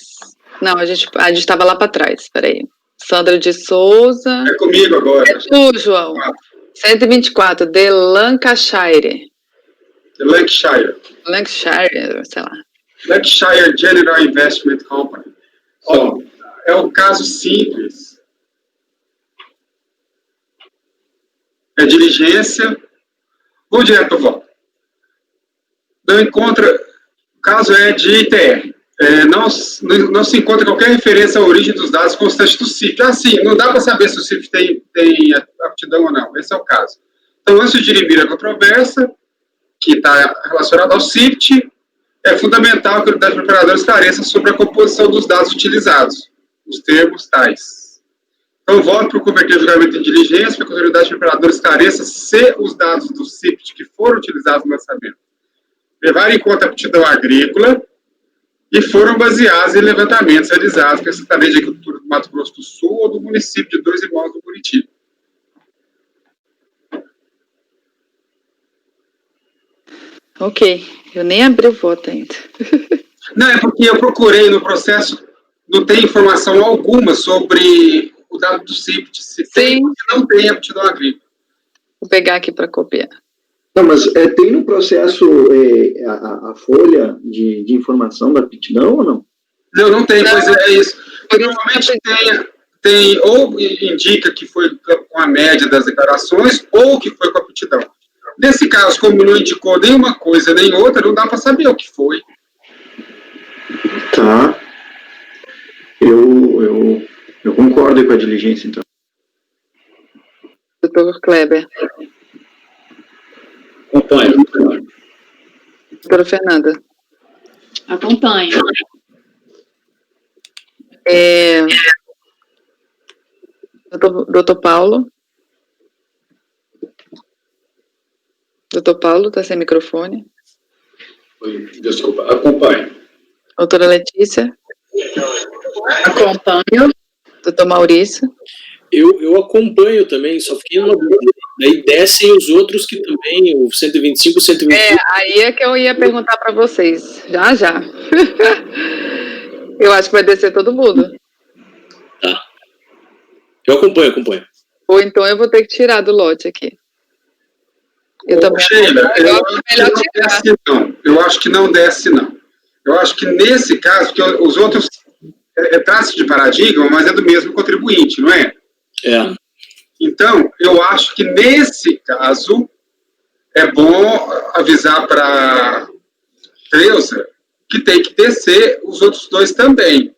Speaker 2: Não, a gente estava lá para trás, espera aí. Sandra de Souza...
Speaker 1: É comigo agora.
Speaker 2: É tu, João. 124, de Lancashire.
Speaker 1: Lancashire,
Speaker 2: sei lá.
Speaker 1: Lancashire General Investment Company. Ó, é um caso simples. É diligência. Vou direto para o voto. Não encontra... O caso é de ITR. Não se encontra qualquer referência à origem dos dados constantes do CIF. Assim, não dá para saber se o CIF tem aptidão ou não. Esse é o caso. Então, antes de dirimir a controvérsia, que está relacionada ao CIFT, é fundamental que a unidade preparadora esclareça sobre a composição dos dados utilizados, os termos tais. Então, voto para converter o julgamento em diligência, para que a unidade preparadora esclareça se os dados do CIFT que foram utilizados no lançamento levaram em conta a aptidão agrícola e foram baseados em levantamentos realizados pela Secretaria de Agricultura do Mato Grosso do Sul ou do município de Dois Irmãos do Buriti.
Speaker 2: Ok, eu nem abri o voto ainda.
Speaker 1: Não, é porque eu procurei no processo, não tem informação alguma sobre o dado do CIPT, se tem ou se não tem aptidão agrícola.
Speaker 2: Vou pegar aqui para copiar.
Speaker 3: Não, mas tem no processo a folha de informação da aptidão ou não?
Speaker 1: Não tem, pois é isso. Normalmente tem ou indica que foi com a média das declarações ou que foi com a aptidão. Nesse caso, como não indicou nenhuma coisa nem outra, não dá para saber o que foi.
Speaker 3: Tá. Eu concordo com a diligência, então.
Speaker 2: Doutor Kleber.
Speaker 6: Acompanho.
Speaker 2: Doutora Fernanda.
Speaker 5: Acompanho.
Speaker 2: Doutor Paulo. Doutor Paulo, está sem microfone.
Speaker 6: Desculpa, acompanho.
Speaker 2: Doutora Letícia.
Speaker 7: Acompanho.
Speaker 2: Doutor Maurício.
Speaker 8: Eu acompanho também, só fiquei numa dúvida. Daí descem os outros que também, o 125, 125.
Speaker 2: Aí é que eu ia perguntar para vocês. Já. Eu acho que vai descer todo mundo.
Speaker 8: Tá. Eu acompanho.
Speaker 2: Ou então eu vou ter que tirar do lote aqui. Eu também.
Speaker 1: Sheila,
Speaker 2: Eu acho melhor tirar.
Speaker 1: Eu acho que não desce, não. Eu acho que nesse caso, que os outros é traço de paradigma, mas é do mesmo contribuinte, não é?
Speaker 8: É.
Speaker 1: Então, eu acho que nesse caso é bom avisar para a Cleusa que tem que descer os outros dois também.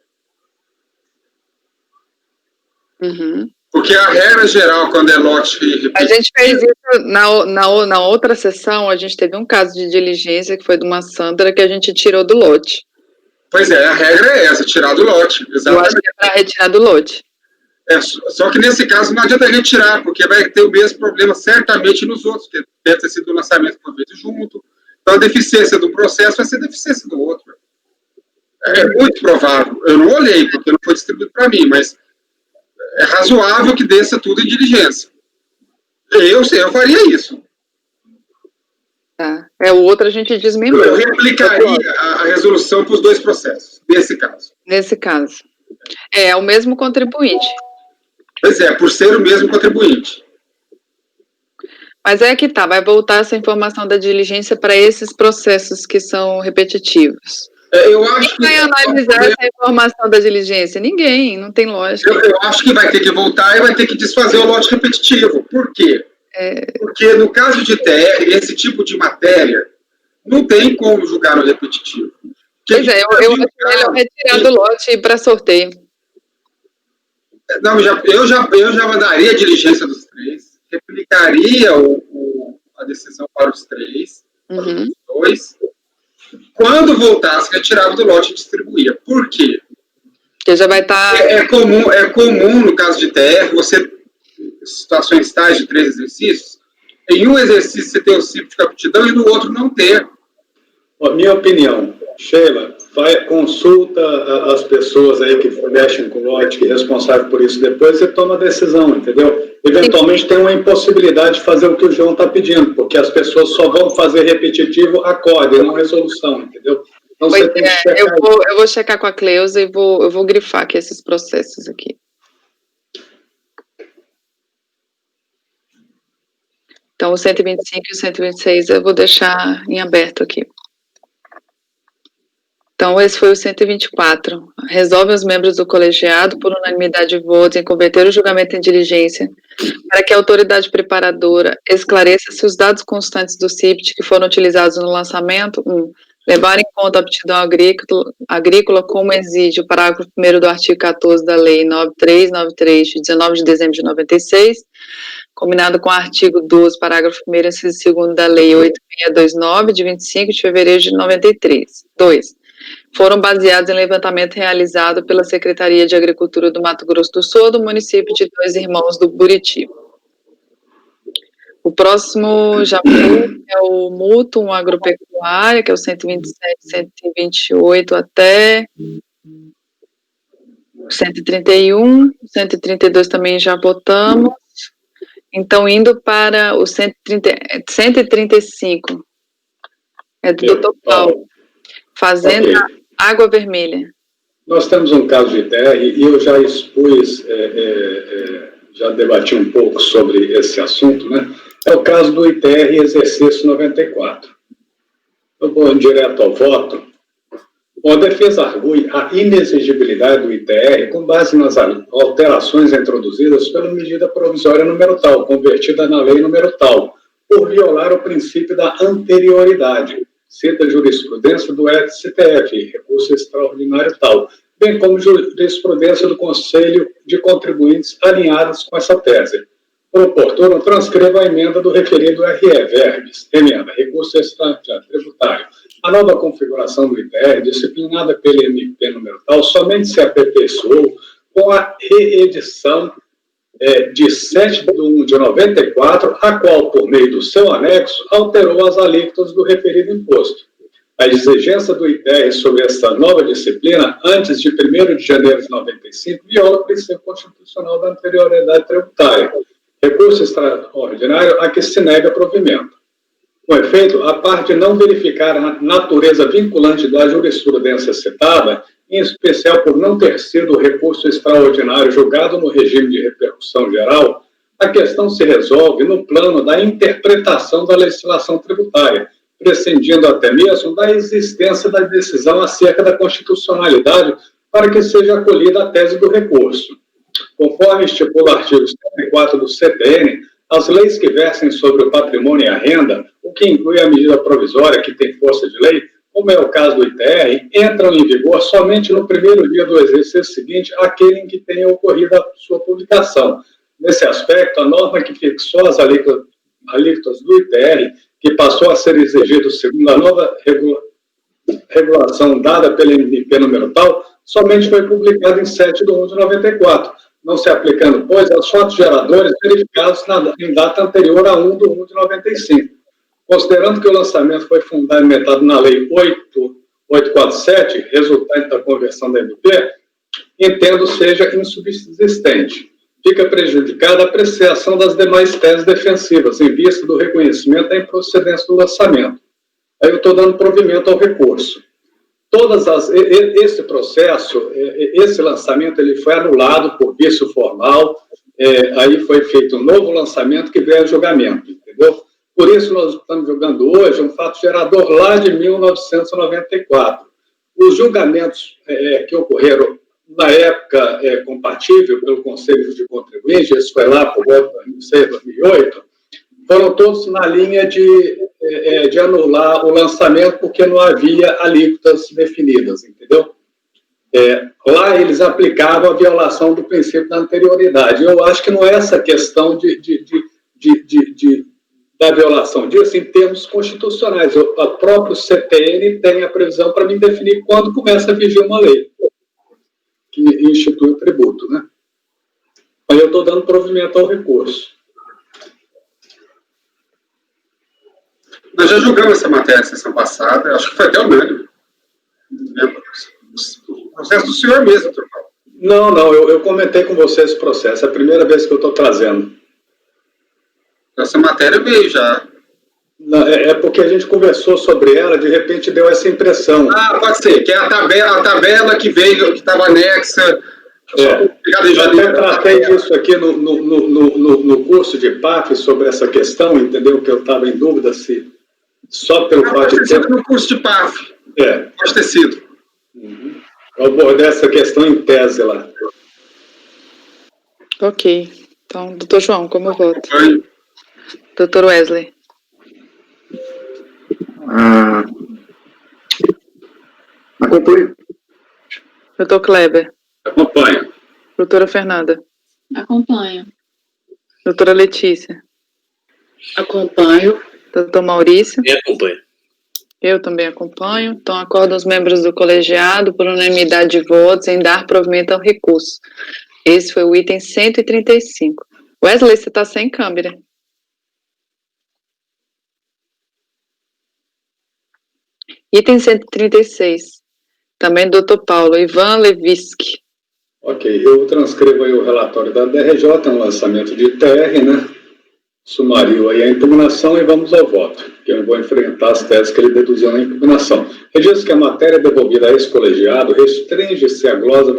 Speaker 2: Uhum.
Speaker 1: Porque a regra geral, quando é lote repetitivo...
Speaker 2: A gente fez isso na outra sessão, a gente teve um caso de diligência que foi de uma Sandra que a gente tirou do lote.
Speaker 1: Pois é, a regra é essa, tirar do lote. Exatamente.
Speaker 2: Eu acho que é para retirar do lote.
Speaker 1: Só que nesse caso não adianta retirar, porque vai ter o mesmo problema certamente nos outros, que deve ter sido o lançamento por feito junto. Então a deficiência do processo vai ser deficiência do outro. É muito provável. Eu não olhei, porque não foi distribuído para mim, mas é razoável que desça tudo em diligência. Eu faria isso.
Speaker 2: Tá. O outro a gente desmembrou.
Speaker 1: Eu replicaria a resolução para os dois processos, nesse caso.
Speaker 2: Nesse caso. É o mesmo contribuinte.
Speaker 1: Pois é, por ser o mesmo contribuinte.
Speaker 2: Mas é que tá, vai voltar essa informação da diligência para esses processos que são repetitivos.
Speaker 1: Eu acho
Speaker 2: Quem vai analisar essa informação da diligência? Ninguém, não tem lógica.
Speaker 1: Eu acho que vai ter que voltar e vai ter que desfazer o lote repetitivo. Por quê? Porque no caso de TR, esse tipo de matéria, não tem como julgar no repetitivo.
Speaker 2: Pois é, eu acho melhor retirar do lote e ir para sorteio.
Speaker 1: Não, eu já mandaria a diligência dos três, replicaria a decisão para os três, para os dois. Quando voltasse, retirava do lote e distribuía. Por quê?
Speaker 2: Porque já vai estar...
Speaker 1: É comum, no caso de TR, você, situações tais de 3 exercícios, em um exercício você ter o ciclo de aptidão e no outro não ter.
Speaker 4: Minha opinião, Sheila, consulta as pessoas aí que mexem com o lote, que é responsável por isso depois, e toma a decisão, entendeu? Eventualmente tem uma impossibilidade de fazer o que o João está pedindo, porque as pessoas só vão fazer repetitivo acorde, não resolução, entendeu? Então você tem que checar.
Speaker 2: Eu vou checar com a Cleusa e eu vou grifar aqui esses processos aqui. Então, o 125 e o 126 eu vou deixar em aberto aqui. Então, esse foi o 124. Resolve os membros do colegiado, por unanimidade de votos, em converter o julgamento em diligência, para que a autoridade preparadora esclareça se os dados constantes do CIPT que foram utilizados no lançamento, levar em conta a aptidão agrícola, como exige o parágrafo 1º do artigo 14 da Lei 9393, de 19 de dezembro de 96, combinado com o artigo 12, parágrafo 1º, inciso 2º da Lei 8629, de 25 de fevereiro de 93. 2. Foram baseados em levantamento realizado pela Secretaria de Agricultura do Mato Grosso do Sul, do município de Dois Irmãos do Buriti. O próximo já foi, é o mútuo agropecuária, que é o 127, 128 até 131, 132 também já votamos. Então, indo para o 135, é do Dr. Paulo, Fazenda Água Vermelha.
Speaker 4: Nós temos um caso de ITR e eu já expus, já debati um pouco sobre esse assunto, né? É o caso do ITR exercício 94. Eu vou direto ao voto. A defesa argue a inexigibilidade do ITR com base nas alterações introduzidas pela medida provisória número tal, convertida na lei número tal, por violar o princípio da anterioridade, cita a jurisprudência do STF, recurso extraordinário tal, bem como jurisprudência do Conselho de Contribuintes alinhados com essa tese. Por oportuno, transcreva a emenda do referido RE, verbes, emenda, recurso extratributário. A nova configuração do ITR, disciplinada pelo MP número tal, somente se aperfeiçoou com a reedição de 7 de 1 de 94, a qual, por meio do seu anexo, alterou as alíquotas do referido imposto. A exigência do ITR sobre essa nova disciplina, antes de 1º de janeiro de 95, viola o princípio constitucional da anterioridade tributária, recurso extraordinário a que se nega provimento. Com efeito, a parte não verificar a natureza vinculante da jurisprudência citada, em especial por não ter sido o recurso extraordinário julgado no regime de repercussão geral, a questão se resolve no plano da interpretação da legislação tributária, prescindindo até mesmo da existência da decisão acerca da constitucionalidade para que seja acolhida a tese do recurso. Conforme estipula o artigo 74 do CTN, as leis que versem sobre o patrimônio e a renda, o que inclui a medida provisória que tem força de lei, como é o caso do ITR, entram em vigor somente no primeiro dia do exercício seguinte àquele em que tenha ocorrido a sua publicação. Nesse aspecto, a norma que fixou as alíquotas do ITR, que passou a ser exigido segundo a nova regulação dada pela MP número tal, somente foi publicada em 7 de 1 de 94, não se aplicando, pois, aos fatos geradores verificados em data anterior a 1 de 1 de 95. Considerando que o lançamento foi fundamentado na Lei 847, resultante da conversão da MP, entendo seja insubsistente. Fica prejudicada a apreciação das demais teses defensivas, em vista do reconhecimento da improcedência do lançamento. Aí eu estou dando provimento ao recurso. Esse processo, esse lançamento, ele foi anulado por vício formal, aí foi feito um novo lançamento que veio a julgamento, entendeu? Por isso nós estamos julgando hoje um fato gerador lá de 1994. Os julgamentos que ocorreram na época compatível pelo Conselho de Contribuintes, isso foi lá por volta de 2006, 2008, foram todos na linha de anular o lançamento porque não havia alíquotas definidas, entendeu? Lá eles aplicavam a violação do princípio da anterioridade. Eu acho que não é essa questão da violação disso em termos constitucionais. O próprio CTN tem a previsão para me definir quando começa a vigir uma lei que institui o tributo, né? Aí eu estou dando provimento ao recurso.
Speaker 1: Nós já julgamos essa matéria na sessão passada, acho que foi até unânime. O processo do senhor mesmo, doutor Paulo.
Speaker 4: Não, eu comentei com você esse processo, é a primeira vez que eu estou trazendo.
Speaker 1: Essa matéria veio já.
Speaker 4: Não, é porque a gente conversou sobre ela, de repente deu essa impressão.
Speaker 1: Ah, pode ser, que é a tabela que veio, que estava anexa.
Speaker 4: Eu até tratei disso aqui no curso de PAF sobre essa questão, entendeu? Que eu estava em dúvida se só pelo fato de ter...
Speaker 1: no curso de PAF. Pode ter sido.
Speaker 4: Eu abordei essa questão em tese lá.
Speaker 2: Ok. Então, doutor João, como eu voto? Doutor Wesley.
Speaker 3: Acompanho.
Speaker 2: Doutor Kleber.
Speaker 6: Acompanho.
Speaker 2: Doutora Fernanda.
Speaker 5: Acompanho.
Speaker 2: Doutora Letícia.
Speaker 7: Acompanho.
Speaker 2: Doutor Maurício.
Speaker 8: E acompanho.
Speaker 2: Eu também acompanho. Então, acordam os membros do colegiado por unanimidade de votos em dar provimento ao recurso. Esse foi o item 135. Wesley, você está sem câmera. Item 136. Também do Dr. Paulo Ivan Levinsky.
Speaker 4: Ok, eu transcrevo aí o relatório da DRJ, um lançamento de ITR, né? Sumario aí a impugnação e vamos ao voto, que eu vou enfrentar as teses que ele deduziu na impugnação. Registro que a matéria devolvida a esse colegiado restringe-se à glosa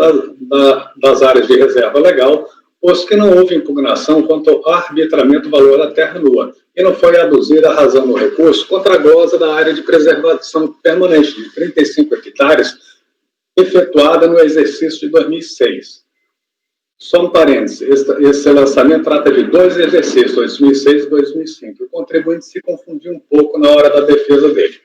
Speaker 4: das áreas de reserva legal, posto que não houve impugnação quanto ao arbitramento do valor da terra nua, e não foi aduzida a razão do recurso contra a glosa da área de preservação permanente de 35 hectares, efetuada no exercício de 2006.
Speaker 6: Só um parênteses, esse lançamento trata de 2 exercícios, 2006 e 2005. O contribuinte se confundiu um pouco na hora da defesa dele.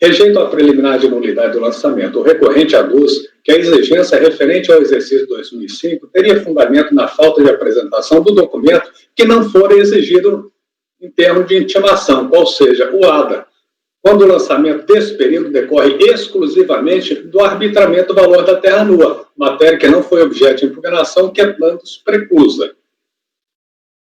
Speaker 6: Rejeito a preliminar de nulidade do lançamento. O recorrente aduz que a exigência referente ao exercício 2005 teria fundamento na falta de apresentação do documento que não for exigido em termos de intimação, qual seja, o ADA, quando o lançamento desse período decorre exclusivamente do arbitramento do valor da terra nua, matéria que não foi objeto de impugnação, que é plantos precusa.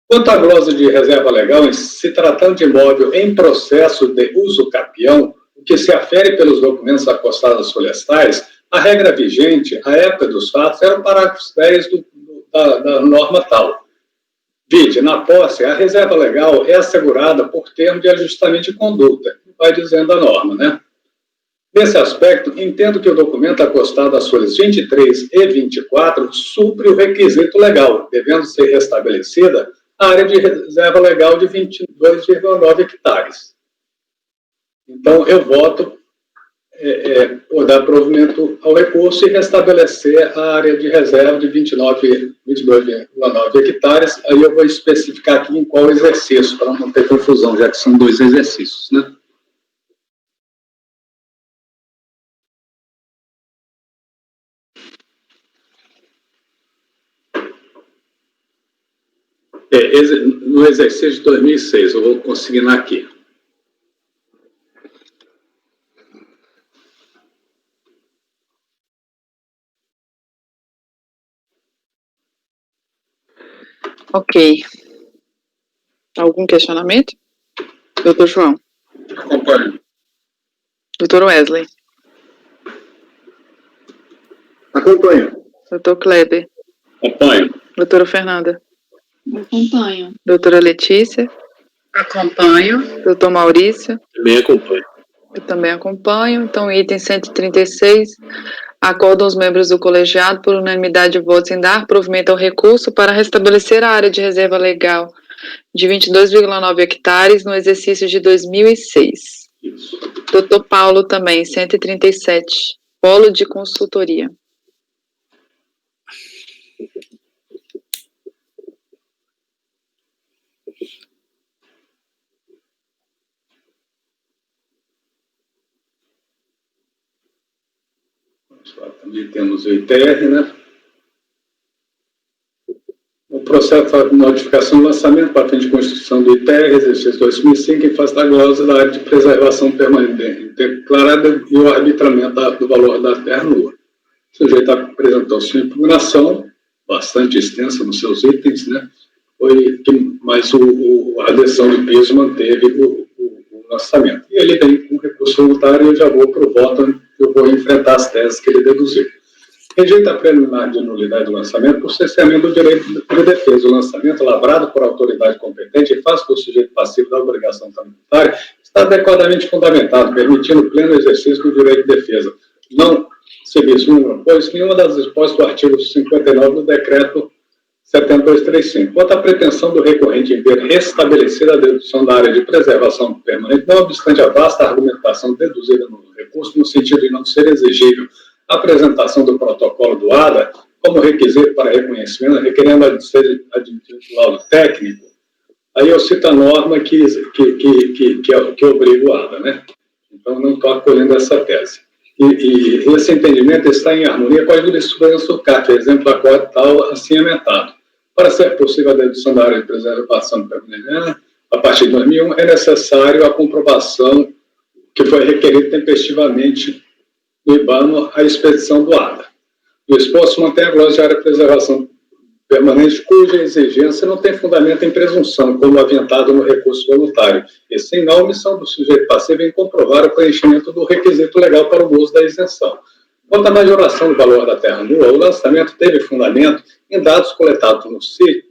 Speaker 6: Quanto à glosa de reserva legal, em se tratando de imóvel em processo de uso capião, o que se afere pelos documentos acostados florestais, a regra vigente, à época dos fatos, era o parágrafo 10 da norma tal. Vide, na posse, a reserva legal é assegurada por termo de ajustamento de conduta, vai dizendo a norma, né? Nesse aspecto, entendo que o documento acostado às folhas 23 e 24 supre o requisito legal, devendo ser restabelecida a área de reserva legal de 22,9 hectares. Então, eu voto por dar provimento ao recurso e restabelecer a área de reserva de 22,9 hectares. Aí eu vou especificar aqui em qual exercício, para não ter confusão, já que são 2 exercícios, né? No exercício de 2006, eu vou consignar aqui.
Speaker 2: Ok. Algum questionamento? Doutor João.
Speaker 1: Acompanho.
Speaker 2: Doutor Wesley.
Speaker 3: Acompanho.
Speaker 2: Doutor Kleber.
Speaker 6: Acompanho.
Speaker 2: Doutora Fernanda.
Speaker 5: Acompanho.
Speaker 2: Doutora Letícia.
Speaker 7: Acompanho.
Speaker 2: Doutor Maurício.
Speaker 8: Também acompanho.
Speaker 2: Eu também acompanho. Então, item 136. Acordam os membros do colegiado por unanimidade de votos em dar provimento ao recurso para restabelecer a área de reserva legal de 22,9 hectares no exercício de 2006.
Speaker 6: Isso.
Speaker 2: Doutor Paulo também, 137. Polo de consultoria.
Speaker 6: Também temos o ITR, né? O processo de notificação e lançamento para fim de constituição do ITR, exercício 2005, em face da glosa da área de preservação permanente declarada e o arbitramento do valor da terra nua. O sujeito apresentou sua impugnação, bastante extensa nos seus itens, né? Mas a adesão do piso manteve o lançamento. E ele vem com recurso voluntário e eu já vou para o voto, eu vou enfrentar as teses que ele deduziu. Rejeita a preliminar de nulidade do lançamento por cerceamento do direito de defesa. O lançamento, lavrado por autoridade competente e faz do sujeito passivo da obrigação tributária, está adequadamente fundamentado, permitindo o pleno exercício do direito de defesa. Não se vislumbra, pois, nenhuma das dispostas do artigo 59 do decreto 7235. Quanto à pretensão do recorrente em ver restabelecida a dedução da área de preservação permanente, não obstante a vasta argumentação deduzida no recurso, no sentido de não ser exigível a apresentação do protocolo do ADA como requisito para reconhecimento, requerendo ser admitido laudo técnico, aí eu cito a norma que obriga o ADA, né? Então, não estou acolhendo essa tese. E esse entendimento está em harmonia com a jurisprudência do CAT, exemplo a qual tal assim aumentado. Para ser possível a dedução da área de preservação permanente, a partir de 2001, é necessário a comprovação que foi requerido tempestivamente do IBAMA a expedição do ADA. O exposto mantém a glosa de área de preservação permanente, cuja exigência não tem fundamento em presunção, como aventado no recurso voluntário, e sim na omissão do sujeito passivo em comprovar o preenchimento do requisito legal para o uso da isenção. Quanto à majoração do valor da terra nua, o lançamento teve fundamento em dados coletados no CIT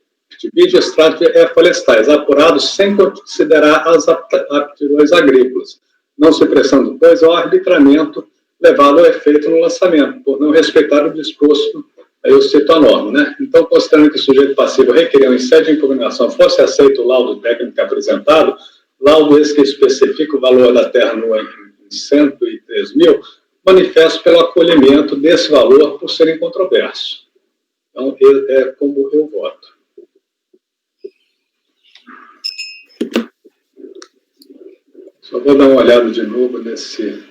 Speaker 6: e de extrato florestais, apurados sem considerar as aptidões agrícolas, não se prestando, pois, ao arbitramento levado ao efeito no lançamento, por não respeitar o disposto. Aí eu cito a norma, né? Então, considerando que o sujeito passivo requeriu em sede de impugnação fosse aceito o laudo técnico apresentado, laudo esse que especifica o valor da terra nua em 103 mil, manifesto pelo acolhimento desse valor por ser incontroverso. Então, é como eu voto. Só vou dar uma olhada de novo nesse...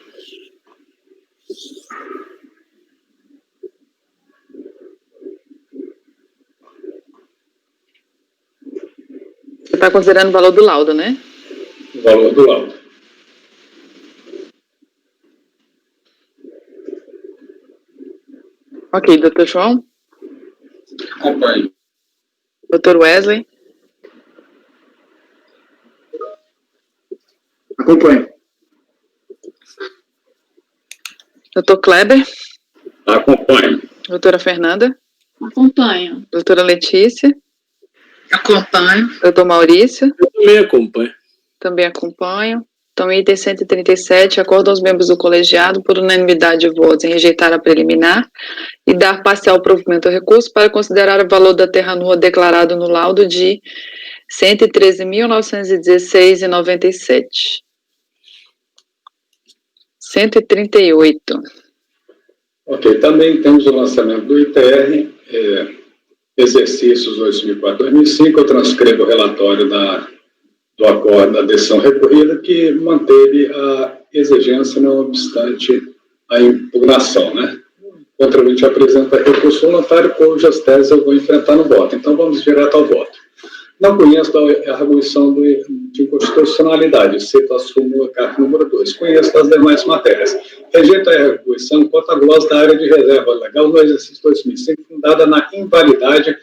Speaker 2: Você está considerando o valor do laudo, né?
Speaker 6: O valor do laudo.
Speaker 2: Ok, doutor João?
Speaker 1: Acompanho.
Speaker 2: Doutor Wesley?
Speaker 3: Acompanho.
Speaker 2: Doutor Kleber?
Speaker 4: Acompanho.
Speaker 2: Doutora Fernanda?
Speaker 5: Acompanho.
Speaker 2: Doutora Letícia?
Speaker 7: Acompanho.
Speaker 2: Doutor Maurício?
Speaker 8: Eu também acompanho.
Speaker 2: Também acompanho. Então, item 137, acordam os membros do colegiado por unanimidade de votos em rejeitar a preliminar e dar parcial provimento ao recurso para considerar o valor da terra nua declarado no laudo de R$ 113.916,97. 138.
Speaker 6: Ok, também temos o lançamento do ITR, exercícios 2004-2005, eu transcrevo o relatório do acordo da decisão recorrida, que manteve a exigência, não obstante a impugnação, né? O contribuinte apresenta recurso voluntário, cujas teses eu vou enfrentar no voto. Então, vamos direto ao voto. Não conheço a arguição de inconstitucionalidade, cito a súmula carta número 2. Conheço das demais matérias. Rejeito a arguição quanto à glosa da área de reserva legal no exercício 2005, fundada na invalidade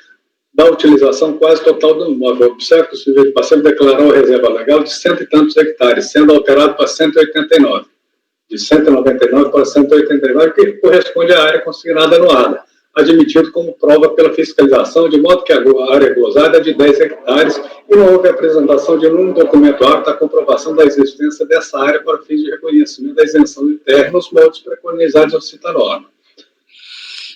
Speaker 6: da utilização quase total do imóvel. Observe que o sujeito passivo declarou a reserva legal de 100 e tantos hectares, sendo alterado para 189. De 199 para 189, que corresponde à área consignada no ADA, admitido como prova pela fiscalização, de modo que a área gozada é de 10 hectares e não houve apresentação de nenhum documento apto à comprovação da existência dessa área para fins de reconhecimento da isenção de terra nos modos preconizados ao citar norma.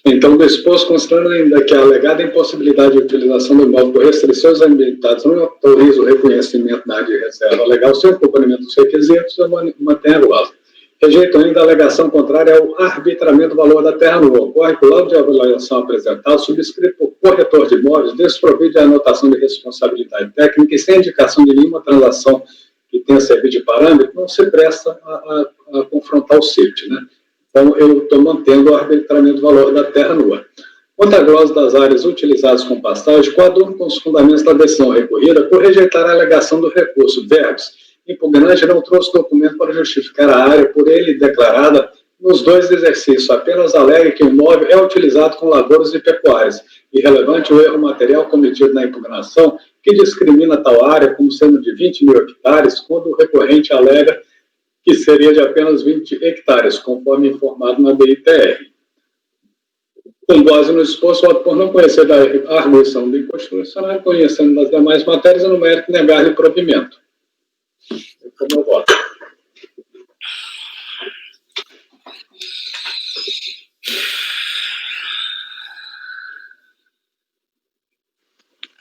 Speaker 6: Então, do exposto, considerando ainda que a alegada impossibilidade de utilização do imóvel por restrições ambientais não autoriza o reconhecimento da área de reserva legal sem o cumprimento dos requisitos, eu mantenho a glosa. Rejeito ainda a alegação contrária ao arbitramento do valor da terra nua. Ocorre que o laudo de avaliação apresentado, subscrito por corretor de imóveis, desprovido de anotação de responsabilidade técnica e sem indicação de nenhuma transação que tenha servido de parâmetro, não se presta a confrontar o CIPT, né? Então, eu estou mantendo o arbitramento do valor da terra nua. Quanto à glosa das áreas utilizadas com pastagem, coaduna com os fundamentos da decisão recorrida por rejeitar a alegação do recurso. Verbos. Impugnante não trouxe documento para justificar a área por ele declarada nos dois exercícios. Apenas alega que o imóvel é utilizado com lavouras e pecuárias. Irrelevante o erro material cometido na impugnação, que discrimina tal área como sendo de 20 mil hectares, quando o recorrente alega que seria de apenas 20 hectares, conforme informado na BITR. Com base no exposto, por não conhecer da arguição do inconstitucional, conhecendo das demais matérias, eu no mérito negar-lhe provimento. Como eu voto.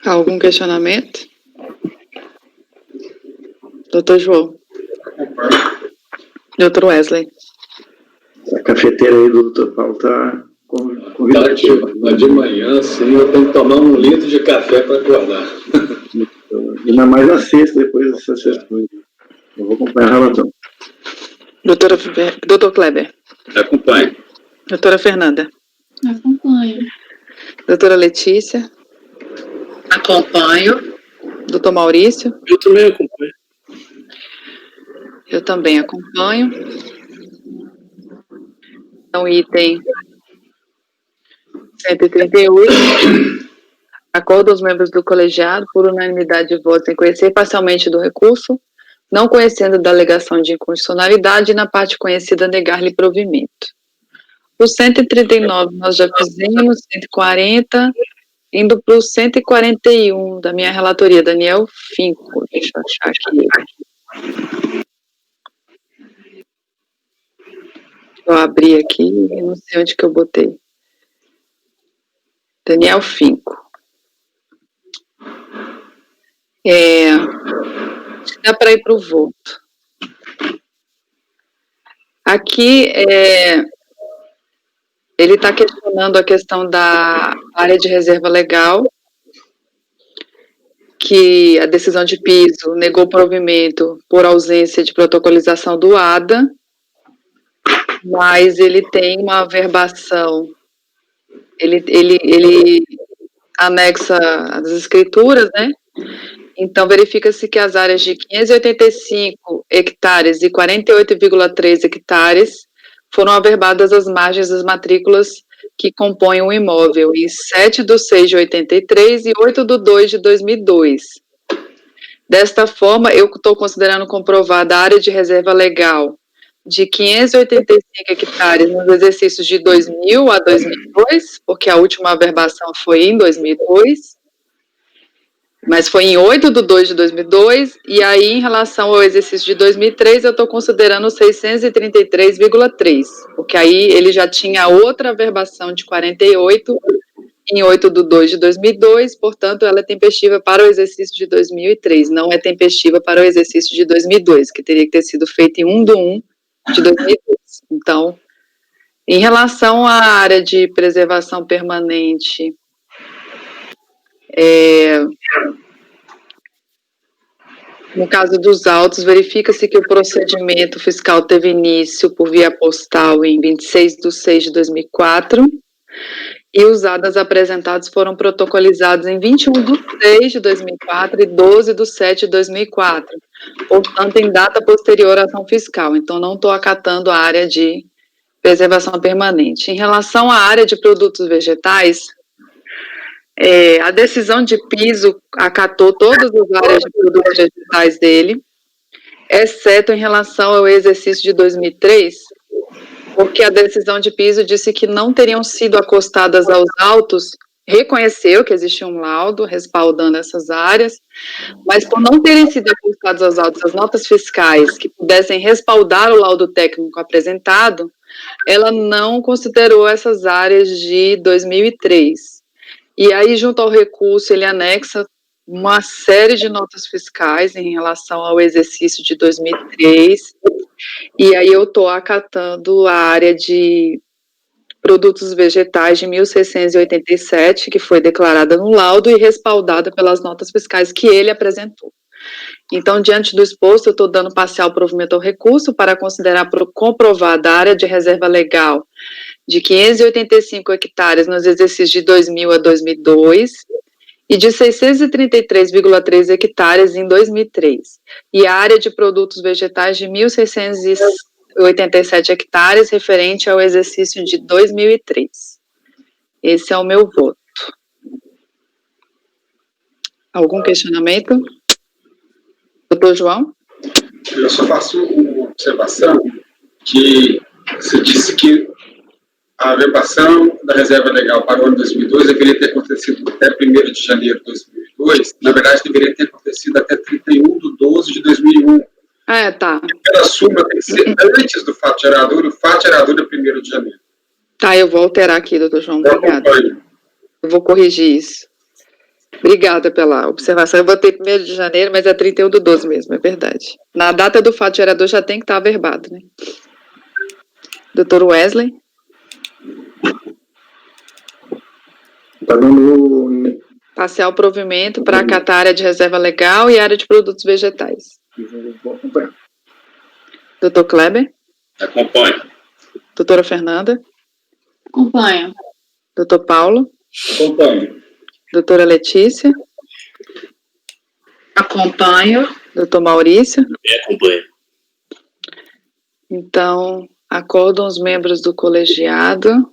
Speaker 2: Algum questionamento? Doutor João? Doutor Wesley?
Speaker 3: A cafeteira aí do doutor Paulo está convidativa.
Speaker 6: De manhã, sim, eu tenho que tomar 1 litro de café para acordar.
Speaker 3: Ainda mais na sexta, depois dessa sexta. Eu vou acompanhar a relação.
Speaker 2: Doutor Kleber?
Speaker 4: Acompanho.
Speaker 2: Doutora Fernanda?
Speaker 5: Acompanho.
Speaker 2: Doutora Letícia?
Speaker 7: Acompanho.
Speaker 2: Doutor Maurício?
Speaker 8: Eu também acompanho.
Speaker 2: Eu também acompanho. Então, item 138. Acordo aos membros do colegiado, por unanimidade de votos, em conhecer parcialmente do recurso, não conhecendo da alegação de inconstitucionalidade e, na parte conhecida, negar-lhe provimento. O 139 nós já fizemos, 140, indo para o 141 da minha relatoria, Daniel Finco. Deixa eu achar aqui. Eu abri aqui e não sei onde que eu botei. Daniel Finco. Dá para ir para o voto. Aqui, ele está questionando questionando a questão da área de reserva legal, que a decisão de piso negou provimento por ausência de protocolização do ADA, mas ele tem uma averbação, ele anexa as escrituras, né? Então, verifica-se que as áreas de 585 hectares e 48,3 hectares foram averbadas às margens das matrículas que compõem o imóvel, em 7/6/83 e 8/2/2002. Desta forma, eu estou considerando comprovada a área de reserva legal de 585 hectares nos exercícios de 2000 a 2002, porque a última averbação foi em 2002, mas foi em 8/2/2002, e aí, em relação ao exercício de 2003, eu estou considerando 633,3, porque aí ele já tinha outra averbação de 48 em 8/2/2002, portanto, ela é tempestiva para o exercício de 2003, não é tempestiva para o exercício de 2002, que teria que ter sido feito em 1/1/2002. Então, em relação à área de preservação permanente, no caso dos autos, verifica-se que o procedimento fiscal teve início por via postal em 26/6/2004 e os ADAs apresentados foram protocolizados em 21/6/2004 e 12/7/2004, portanto, em data posterior à ação fiscal. Então, não estou acatando a área de preservação permanente. Em relação à área de produtos vegetais, a decisão de piso acatou todas as áreas de produtos vegetais dele, exceto em relação ao exercício de 2003, porque a decisão de piso disse que não teriam sido acostadas aos autos, reconheceu que existia um laudo respaldando essas áreas, mas por não terem sido acostadas aos autos as notas fiscais que pudessem respaldar o laudo técnico apresentado, ela não considerou essas áreas de 2003. E aí, junto ao recurso, ele anexa uma série de notas fiscais em relação ao exercício de 2003, e aí eu estou acatando a área de produtos vegetais de 1.687, que foi declarada no laudo e respaldada pelas notas fiscais que ele apresentou. Então, diante do exposto, eu estou dando parcial provimento ao recurso para considerar comprovada a área de reserva legal de 585 hectares nos exercícios de 2000 a 2002 e de 633,3 hectares em 2003, e a área de produtos vegetais de 1.687 hectares referente ao exercício de 2003. Esse é o meu voto. Algum questionamento? Doutor João?
Speaker 1: Eu só faço uma observação que você disse que a averbação da reserva legal para o ano 2002 deveria ter acontecido até 1º de janeiro de 2002, na verdade deveria ter acontecido até 31/12/2001.
Speaker 2: Tá.
Speaker 1: Pela súmula tem que ser antes do fato gerador, e o fato gerador é 1º de janeiro.
Speaker 2: Tá, eu vou alterar aqui, doutor João, obrigada. Eu vou corrigir isso. Obrigada pela observação. Eu botei 1º de janeiro, mas é 31/12 mesmo, é verdade. Na data do fato gerador já tem que estar averbado, né? Doutor Wesley?
Speaker 3: Está dando...
Speaker 2: Parcial provimento para acatar a área de reserva legal e área de produtos vegetais.
Speaker 3: Vou acompanhar.
Speaker 2: Doutor Kleber?
Speaker 8: Acompanho.
Speaker 2: Doutora Fernanda?
Speaker 5: Acompanho.
Speaker 2: Doutor Paulo?
Speaker 6: Acompanho.
Speaker 2: Doutora Letícia?
Speaker 7: Acompanho.
Speaker 2: Doutor Maurício?
Speaker 8: Também acompanho.
Speaker 2: Então, acordam os membros do colegiado,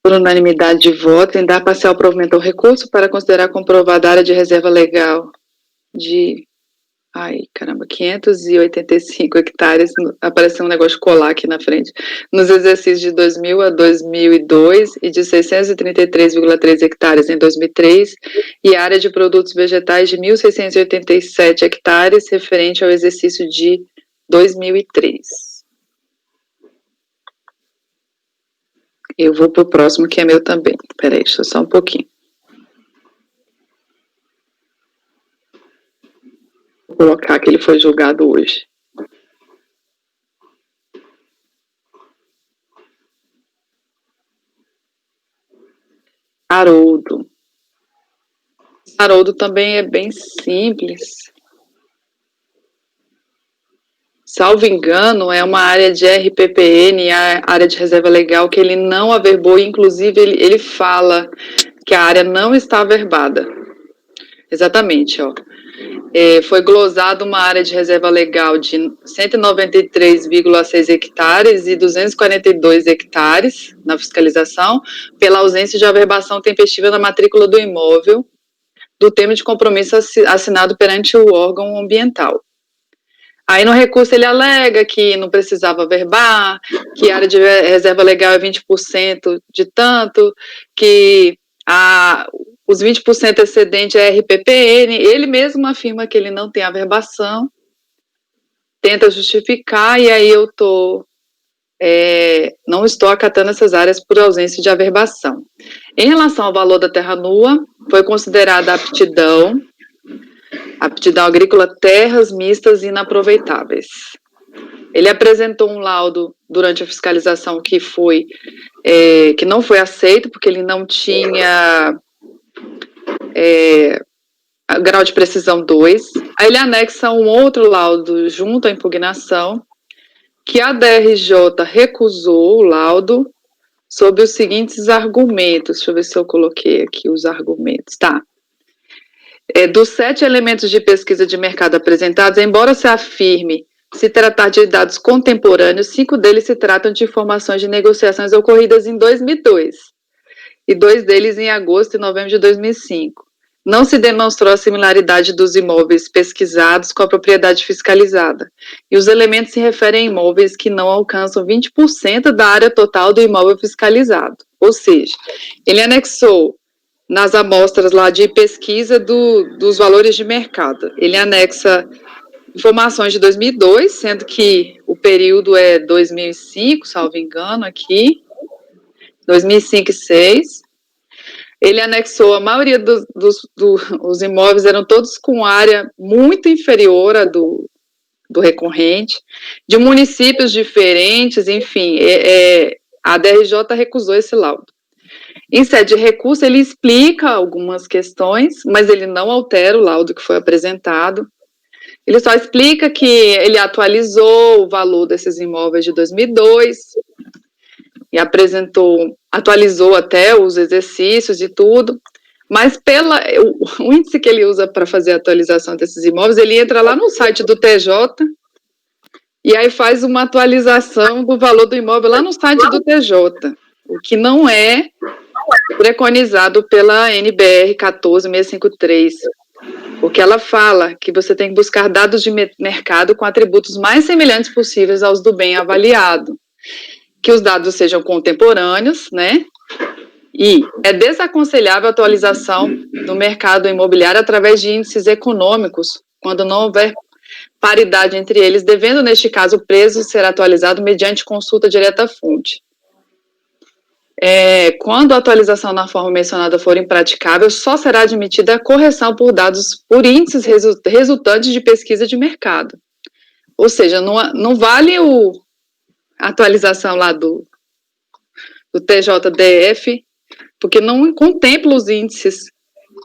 Speaker 2: por unanimidade de voto, em dar parcial provimento ao recurso para considerar comprovada a área de reserva legal de 585 hectares, apareceu um negócio de colar aqui na frente, nos exercícios de 2000 a 2002 e de 633,3 hectares em 2003, e área de produtos vegetais de 1.687 hectares, referente ao exercício de 2003. Eu vou para o próximo, que é meu também. Peraí, deixa eu só um pouquinho. Vou colocar que ele foi julgado hoje. Haroldo. Haroldo também é bem simples. Salvo engano, é uma área de RPPN, a área de reserva legal, que ele não averbou, inclusive ele fala que a área não está averbada. Exatamente, ó. Foi glosado uma área de reserva legal de 193,6 hectares e 242 hectares na fiscalização, pela ausência de averbação tempestiva na matrícula do imóvel, do termo de compromisso assinado perante o órgão ambiental. Aí no recurso ele alega que não precisava averbar, que a área de reserva legal é 20% de tanto, que os 20% excedente é RPPN. Ele mesmo afirma que ele não tem averbação, tenta justificar, e aí eu não estou acatando essas áreas por ausência de averbação. Em relação ao valor da terra nua, foi considerada aptidão agrícola, terras mistas inaproveitáveis. Ele apresentou um laudo durante a fiscalização que não foi aceito, porque ele não tinha grau de precisão 2. Aí ele anexa um outro laudo junto à impugnação, que a DRJ recusou o laudo sob os seguintes argumentos. Deixa eu ver se eu coloquei aqui os argumentos. Tá. Dos 7 elementos de pesquisa de mercado apresentados, embora se afirme se tratar de dados contemporâneos, 5 deles se tratam de informações de negociações ocorridas em 2002, e 2 deles em agosto e novembro de 2005. Não se demonstrou a similaridade dos imóveis pesquisados com a propriedade fiscalizada, e os elementos se referem a imóveis que não alcançam 20% da área total do imóvel fiscalizado. Ou seja, ele anexou nas amostras lá de pesquisa dos valores de mercado. Ele anexa informações de 2002, sendo que o período é 2005, salvo engano, aqui, 2005 e 2006. Ele anexou, a maioria dos imóveis eram todos com área muito inferior à do recorrente, de municípios diferentes, enfim, a DRJ recusou esse laudo. Em sede de recurso, ele explica algumas questões, mas ele não altera o laudo que foi apresentado. Ele só explica que ele atualizou o valor desses imóveis de 2002 e atualizou até os exercícios e tudo, mas o índice que ele usa para fazer a atualização desses imóveis, ele entra lá no site do TJ e aí faz uma atualização do valor do imóvel lá no site do TJ, o que não é preconizado pela NBR 14653, porque ela fala que você tem que buscar dados de mercado com atributos mais semelhantes possíveis aos do bem avaliado, que os dados sejam contemporâneos, né, e é desaconselhável a atualização do mercado imobiliário através de índices econômicos, quando não houver paridade entre eles, devendo, neste caso, o preço ser atualizado mediante consulta direta à fonte. Quando a atualização na forma mencionada for impraticável, só será admitida a correção por dados por índices resultantes de pesquisa de mercado. Ou seja, não vale a atualização lá do TJDF, porque não contempla os índices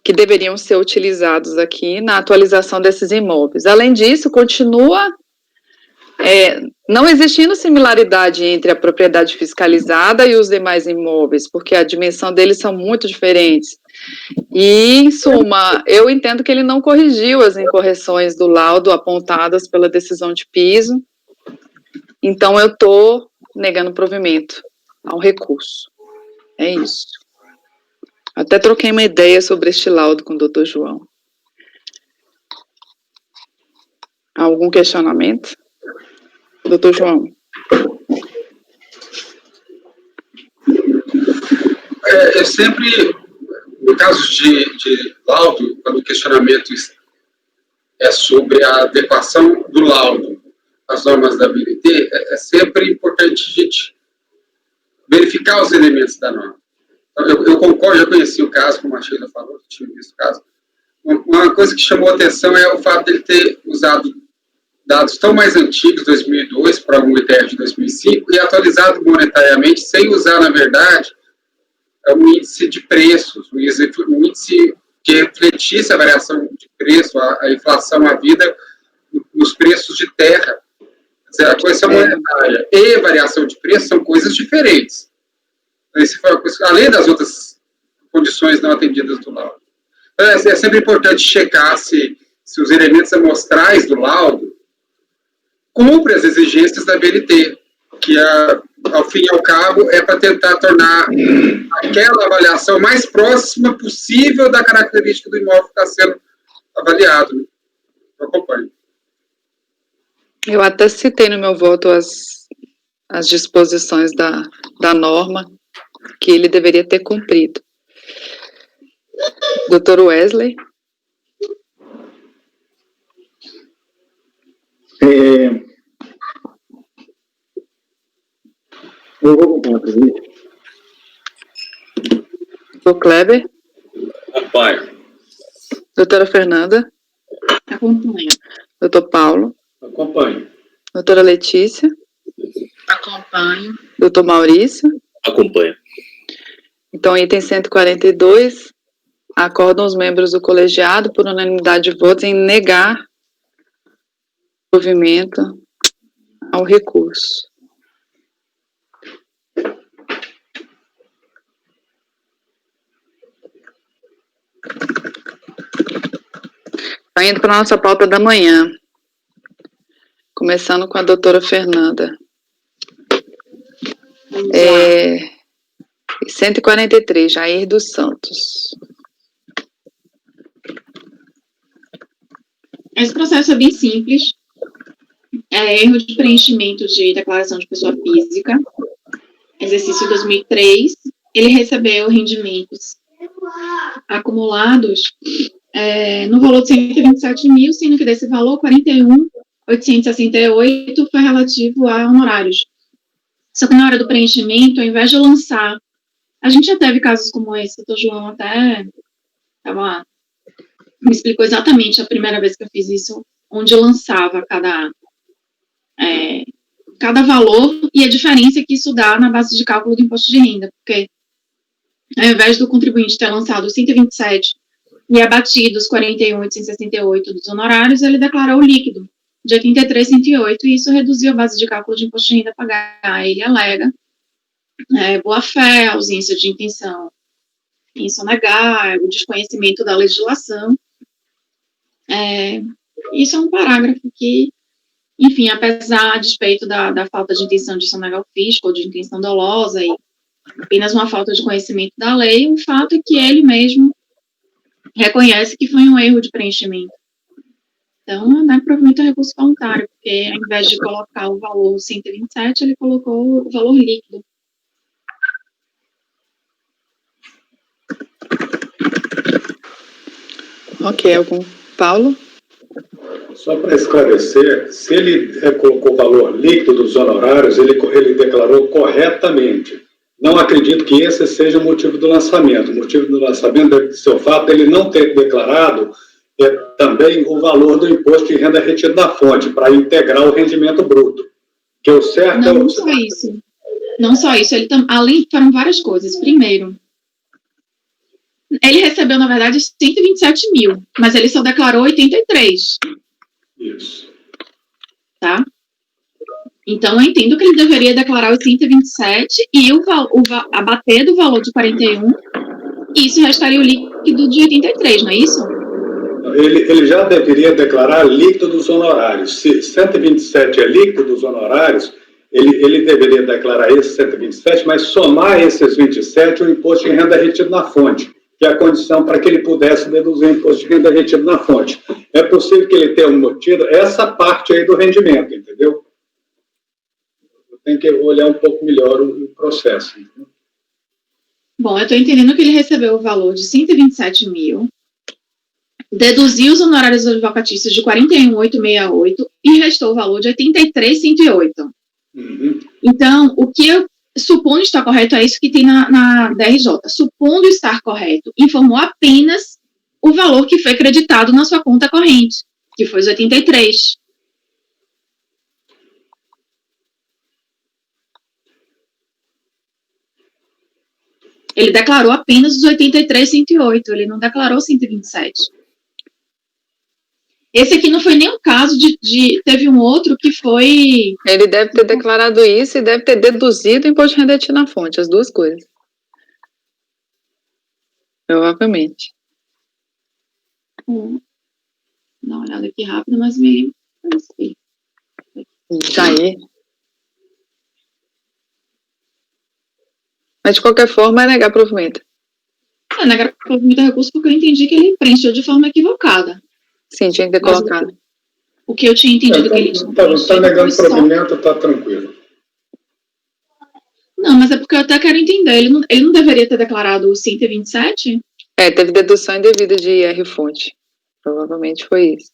Speaker 2: que deveriam ser utilizados aqui na atualização desses imóveis. Além disso, continua não existindo similaridade entre a propriedade fiscalizada e os demais imóveis, porque a dimensão deles são muito diferentes. E, em suma, eu entendo que ele não corrigiu as incorreções do laudo apontadas pela decisão de piso, então eu estou negando provimento ao recurso. É isso. Até troquei uma ideia sobre este laudo com o doutor João. Algum questionamento? Doutor João.
Speaker 1: Eu sempre, no caso de laudo, quando o questionamento é sobre a adequação do laudo às normas da BNT, é sempre importante a gente verificar os elementos da norma. Então, eu concordo, já conheci o caso, como a Sheila falou, tinha visto o caso. Uma coisa que chamou a atenção é o fato dele ter usado dados tão mais antigos, 2002, para um ITR de 2005, e atualizado monetariamente, sem usar, na verdade, um índice de preços, um índice que refletisse a variação de preço, a inflação à vida nos preços de terra. A correção monetária e variação de preço são coisas diferentes. Esse foi além das outras condições não atendidas do laudo. É sempre importante checar se os elementos amostrais do laudo cumprem as exigências da BNT, que, ao fim e ao cabo, é para tentar tornar aquela avaliação mais próxima possível da característica do imóvel que está sendo avaliado. Eu acompanho.
Speaker 2: Eu até citei no meu voto as disposições da norma que ele deveria ter cumprido. Dr. Wesley?
Speaker 3: Eu vou acompanhar, presidente.
Speaker 2: Dr. Kleber?
Speaker 6: Acompanho.
Speaker 2: Doutora Fernanda?
Speaker 5: Acompanho.
Speaker 2: Dr. Paulo?
Speaker 6: Acompanho.
Speaker 2: Doutora Letícia?
Speaker 7: Acompanho.
Speaker 2: Dr. Maurício?
Speaker 8: Acompanho.
Speaker 2: Então, item 142, acordam os membros do colegiado, por unanimidade de votos, em negar o provimento ao recurso. Está indo para a nossa pauta da manhã, começando com a doutora Fernanda. 143, Jair dos Santos.
Speaker 5: Esse processo é bem simples. É erro de preenchimento de declaração de pessoa física. Exercício 2003. Ele recebeu rendimentos acumulados no valor de 127 mil, sendo que desse valor, 41.868 foi relativo a honorários. Só que na hora do preenchimento, ao invés de lançar, a gente já teve casos como esse, o doutor João até me explicou exatamente a primeira vez que eu fiz isso, onde eu lançava cada valor e a diferença que isso dá na base de cálculo do imposto de renda, porque ao invés do contribuinte ter lançado 127 e abatido os 41.868 dos honorários, ele declarou o líquido de 83.108 e isso reduziu a base de cálculo de imposto de renda a pagar. Ele alega boa-fé, ausência de intenção em sonegar, o desconhecimento da legislação. Isso é um parágrafo que, enfim, apesar a despeito da falta de intenção de sonegar o fisco ou de intenção dolosa e apenas uma falta de conhecimento da lei, o fato é que ele mesmo reconhece que foi um erro de preenchimento. Então, provavelmente é recurso voluntário, porque ao invés de colocar o valor 127, ele colocou o valor líquido.
Speaker 2: Ok, algum? Paulo?
Speaker 6: Só para esclarecer, se ele colocou o valor líquido dos honorários, ele declarou corretamente. Não acredito que esse seja o motivo do lançamento. O motivo do lançamento deve ser o fato de ele não ter declarado também o valor do imposto de renda retido da fonte, para integrar o rendimento bruto. Que o certo
Speaker 5: não só isso. Não só isso. Além, foram várias coisas. Primeiro, ele recebeu, na verdade, 127 mil, mas ele só declarou 83.
Speaker 6: Isso.
Speaker 5: Tá? Então, eu entendo que ele deveria declarar os 127 e abater do valor de 41, e isso restaria o líquido de 83, não é isso?
Speaker 6: Ele já deveria declarar líquido dos honorários. Se 127 é líquido dos honorários, ele deveria declarar esses 127, mas somar esses 27 o imposto de renda retido na fonte, que é a condição para que ele pudesse deduzir o imposto de renda retido na fonte. É possível que ele tenha motido essa parte aí do rendimento, entendeu? Tem que olhar um pouco melhor o processo. Entendeu?
Speaker 5: Bom, eu estou entendendo que ele recebeu o valor de 127 mil, deduziu os honorários advocatícios de 41.868 e restou o valor de 83.108.
Speaker 6: Uhum.
Speaker 5: Então, o que eu supondo estar correto é isso que tem na DRJ. Supondo estar correto, informou apenas o valor que foi creditado na sua conta corrente, que foi os 83. Ele declarou apenas os 83,108, ele não declarou 127. Esse aqui não foi nem um caso teve um outro que foi...
Speaker 2: Ele deve ter declarado isso e deve ter deduzido o imposto de renda na fonte, as duas coisas. Provavelmente.
Speaker 5: Vou dar uma olhada aqui rápido, mas me...
Speaker 2: Tá aí. Mas, de qualquer forma, é negar provimento.
Speaker 5: É negar provimento do recurso porque eu entendi que ele preencheu de forma equivocada.
Speaker 2: Sim, tinha que ter
Speaker 5: Mas
Speaker 2: colocado.
Speaker 5: O que eu tinha entendido que ele tinha
Speaker 6: Está negando provimento, está tranquilo.
Speaker 5: Não, mas é porque eu até quero entender. Ele não deveria ter declarado o 127?
Speaker 2: Teve dedução indevida de IR-fonte. Provavelmente foi isso.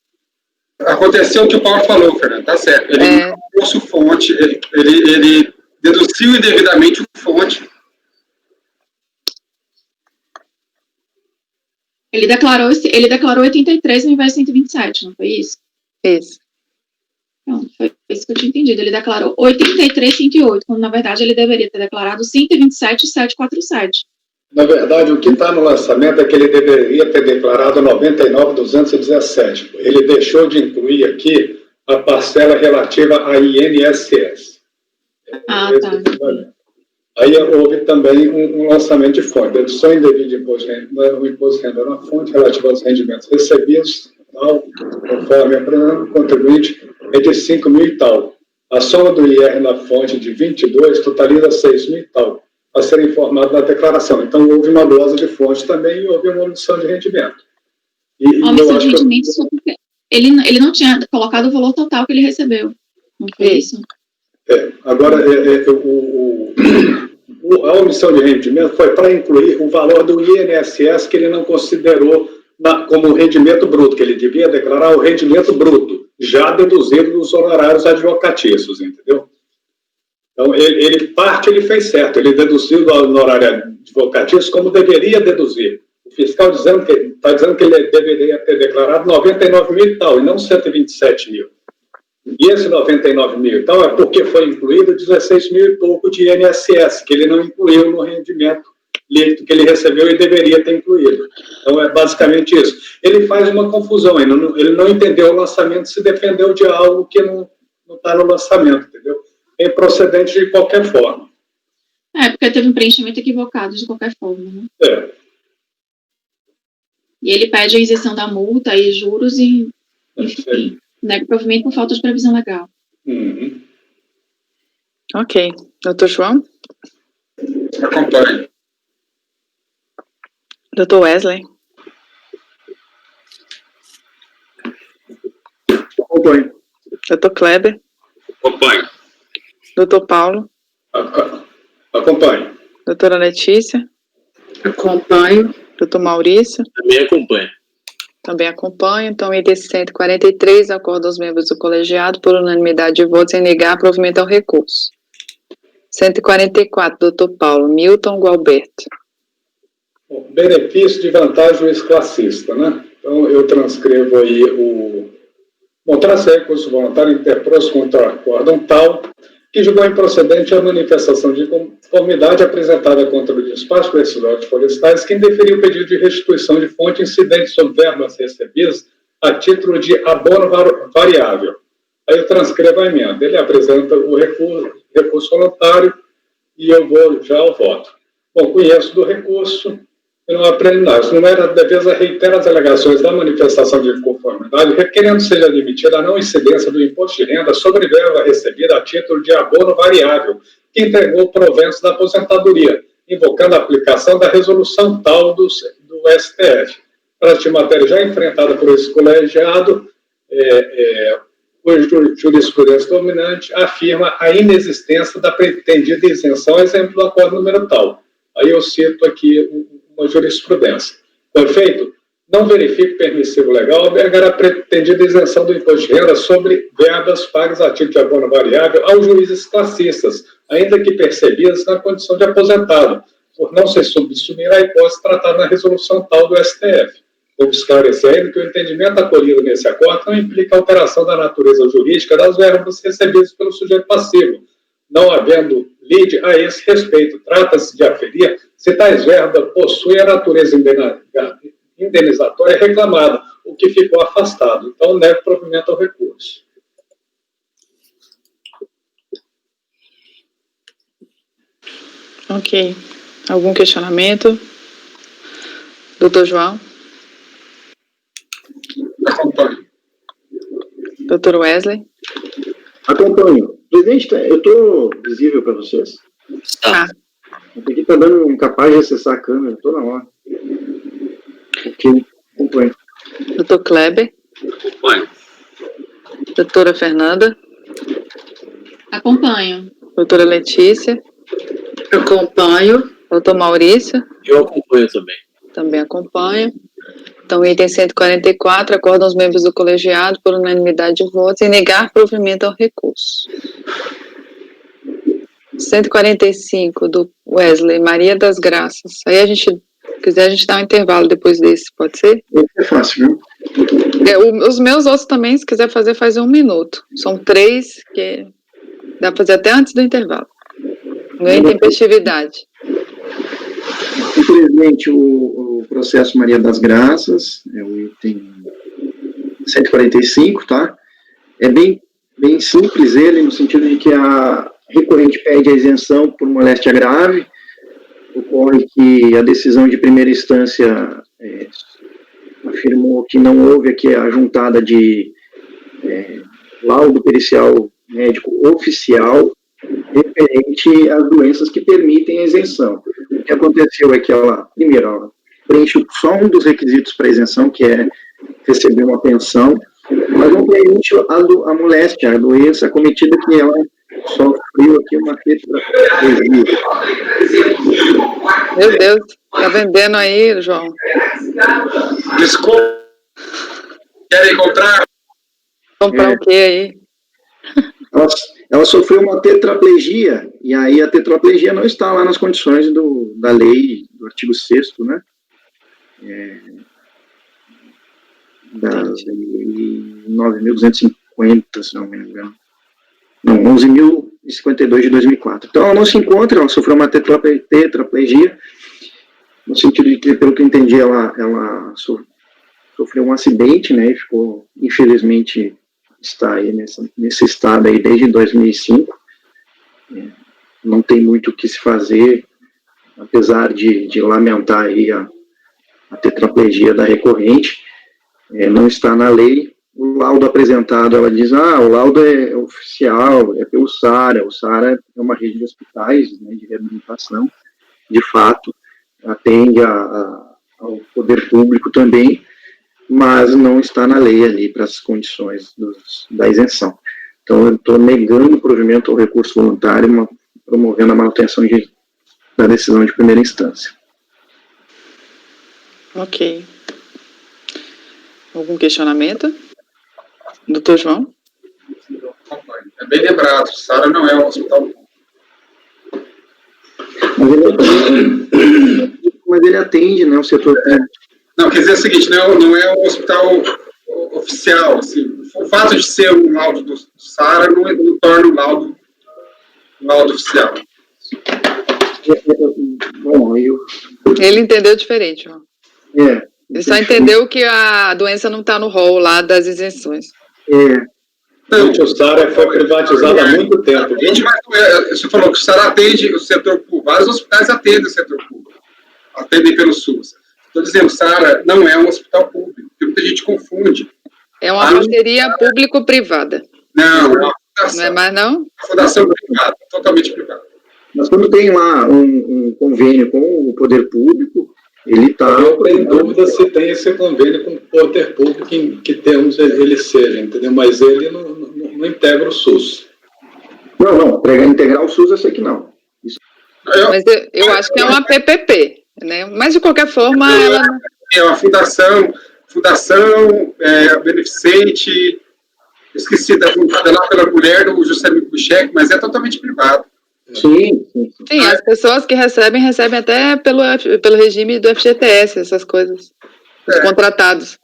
Speaker 1: Aconteceu o que o Paulo falou, Fernando, tá certo. Ele não trouxe fonte, ele deduziu indevidamente o fonte.
Speaker 5: Ele declarou 83 ao invés de 127, não foi isso?
Speaker 2: Isso.
Speaker 5: Não, foi isso que eu tinha entendido. Ele declarou 83,108, quando na verdade ele deveria ter declarado 127,747.
Speaker 6: Na verdade, o que está no lançamento é que ele deveria ter declarado 99,217. Ele deixou de incluir aqui a parcela relativa a INSS.
Speaker 5: Ah, tá.
Speaker 6: Aí houve também um lançamento de fonte, dedução indevida de imposto de renda, o imposto de renda na fonte relativo aos rendimentos recebidos, tal, conforme aprendendo, o contribuinte é de 5 mil e tal. A soma do IR na fonte de 22 totaliza 6 mil e tal, a ser informado na declaração. Então, houve uma dose de fonte também e houve uma omissão de rendimento.
Speaker 5: A omissão de rendimento só porque ele não tinha colocado o valor total que ele recebeu. Não foi isso?
Speaker 6: Agora, a omissão de rendimento foi para incluir o valor do INSS que ele não considerou como rendimento bruto, que ele devia declarar o rendimento bruto, já deduzido dos honorários advocatícios, entendeu? Então, ele fez certo, ele deduziu do honorário advocatício como deveria deduzir. O fiscal está dizendo que ele deveria ter declarado 99 mil e tal, e não 127 mil. E esse 99 mil e tal é porque foi incluído 16 mil e pouco de INSS, que ele não incluiu no rendimento líquido que ele recebeu e deveria ter incluído. Então, é basicamente isso. Ele faz uma confusão, ele não entendeu o lançamento, se defendeu de algo que não está no lançamento, entendeu? É improcedente de qualquer forma.
Speaker 5: Porque teve um preenchimento equivocado de qualquer forma, né? E ele pede a isenção da multa e juros e, enfim, nega provimento por falta de previsão legal.
Speaker 6: Uhum.
Speaker 2: Ok. Doutor João?
Speaker 1: Acompanhe.
Speaker 2: Doutor Wesley?
Speaker 3: Acompanho.
Speaker 2: Doutor Kleber?
Speaker 1: Acompanhe.
Speaker 2: Doutor Paulo?
Speaker 6: Acompanho.
Speaker 2: Doutora Letícia?
Speaker 7: Acompanho.
Speaker 2: Doutor Maurício?
Speaker 8: Também acompanho.
Speaker 2: Também acompanho. Então, item 143, acordo aos membros do colegiado por unanimidade de votos em negar provimento ao recurso. 144, doutor Paulo. Milton Gualberto.
Speaker 6: Benefício de vantagem juiz classista, né? Então, eu transcrevo aí trata-se recurso voluntário interposto contra acórdão tal, que julgou improcedente a manifestação de conformidade apresentada contra o despacho decisório de florestais, que indeferiu o pedido de restituição de fonte incidente sobre verbas recebidas a título de abono variável. Aí eu transcrevo a emenda. Ele apresenta o recurso voluntário e eu vou já ao voto. Bom, conheço do recurso, não há preliminar. Se não era a defesa reitera as alegações da manifestação de inconformidade, requerendo seja admitida a não incidência do imposto de renda sobre verba recebida a título de abono variável, que entregou proventos da aposentadoria, invocando a aplicação da resolução tal do STF. Trata-se de matéria já enfrentada por esse colegiado, cuja jurisprudência dominante afirma a inexistência da pretendida isenção, exemplo do acordo número tal. Aí eu cito aqui uma jurisprudência. Com efeito, não verifico permissivo legal albergar a pretendida isenção do imposto de renda sobre verbas pagas a título de abono variável aos juízes classistas, ainda que percebidas na condição de aposentado, por não se subsumir à hipótese tratada na resolução tal do STF. Vou esclarecer ainda que o entendimento acolhido nesse acordo não implica alteração da natureza jurídica das verbas recebidas pelo sujeito passivo, não havendo lide a esse respeito. Trata-se de aferir se tais verbas possuem a natureza indenizatória reclamada, o que ficou afastado. Então, nego provimento ao recurso.
Speaker 2: Ok. Algum questionamento? Doutor João?
Speaker 1: Acompanho.
Speaker 2: Doutor Wesley?
Speaker 3: Acompanho. Presidente, eu estou visível para vocês?
Speaker 2: Tá.
Speaker 3: Aqui está dando incapaz de acessar a câmera toda hora. Ok, acompanho.
Speaker 2: Doutor Kleber?
Speaker 1: Acompanho.
Speaker 2: Doutora Fernanda?
Speaker 5: Acompanho.
Speaker 2: Doutora Letícia?
Speaker 7: Acompanho.
Speaker 2: Doutor Maurício?
Speaker 8: Eu acompanho também.
Speaker 2: Também acompanho. Então, item 144, acordam os membros do colegiado por unanimidade de votos em negar provimento ao recurso. 145, do Wesley, Maria das Graças. Aí a gente, se quiser, a gente dá um intervalo depois desse, pode ser?
Speaker 3: É fácil, viu?
Speaker 2: Os meus outros também, se quiser fazer, faz 1 minuto. São 3, que dá para fazer até antes do intervalo. Não tem tempestividade.
Speaker 3: Infelizmente, o processo Maria das Graças, é o item 145, tá? É bem simples ele, no sentido de que a recorrente pede a isenção por moléstia grave. Ocorre que a decisão de primeira instância afirmou que não houve aqui a juntada de laudo pericial médico oficial referente às doenças que permitem a isenção. O que aconteceu é que ela preenche só um dos requisitos para isenção, que é receber uma pensão, mas não preenche a moléstia, a doença cometida que ela sofreu aqui uma tetraplegia.
Speaker 2: Meu Deus, tá vendendo aí, João?
Speaker 1: Desculpa. Querem comprar?
Speaker 2: Comprar o quê aí?
Speaker 3: Ela sofreu uma tetraplegia, e aí a tetraplegia não está lá nas condições da lei, do artigo 6º, né? Da lei 9.250, se não me engano. Não, 11.052 de 2004. Então, ela não se encontra, ela sofreu uma tetraplegia, no sentido de que, pelo que eu entendi, ela sofreu um acidente, né, e ficou, infelizmente, está aí nesse estado aí desde 2005. Não tem muito o que se fazer, apesar de lamentar aí a tetraplegia da recorrente, não está na lei. O laudo apresentado, ela diz, o laudo é oficial, é pelo SARA. O SARA é uma rede de hospitais, né, de reabilitação, de fato, atende ao poder público também, mas não está na lei ali para as condições da isenção. Então, eu estou negando o provimento ao recurso voluntário, promovendo a manutenção da decisão de primeira instância.
Speaker 2: Ok. Algum questionamento? Doutor João?
Speaker 1: É bem lembrado, SARA não é um hospital.
Speaker 3: Mas ele atende, né, o setor público.
Speaker 1: Não, quer dizer o seguinte, não é um hospital oficial, assim. O fato de ser um laudo do SARA não torna o laudo oficial.
Speaker 3: Bom,
Speaker 2: Ele entendeu diferente, João. Ele só entendeu que a doença não está no rol lá das isenções.
Speaker 6: O SARA foi privatizado há muito tempo.
Speaker 1: Você falou que o SARA atende o setor público. Vários hospitais atendem o setor público. Atendem pelo SUS. Estou dizendo, SARA não é um hospital público, porque muita gente confunde.
Speaker 2: É uma parceria público-privada.
Speaker 1: Não, é uma fundação.
Speaker 2: Não é mais, não?
Speaker 1: Uma fundação privada, totalmente privada.
Speaker 3: Mas quando tem lá um convênio com o poder público, ele está...
Speaker 6: Eu tenho dúvida se tem esse convênio com o poder público, em que termos ele seja, entendeu? Mas ele não integra o SUS.
Speaker 3: Não, para integrar o SUS eu sei que não.
Speaker 2: Mas eu acho que é uma PPP, né? Mas, de qualquer forma, ela...
Speaker 1: É uma fundação beneficente, esqueci da fundada lá pela mulher do Juscelino Kubitschek, mas é totalmente privado.
Speaker 3: Sim.
Speaker 2: Sim, as pessoas que recebem até pelo regime do FGTS, essas coisas. Os contratados.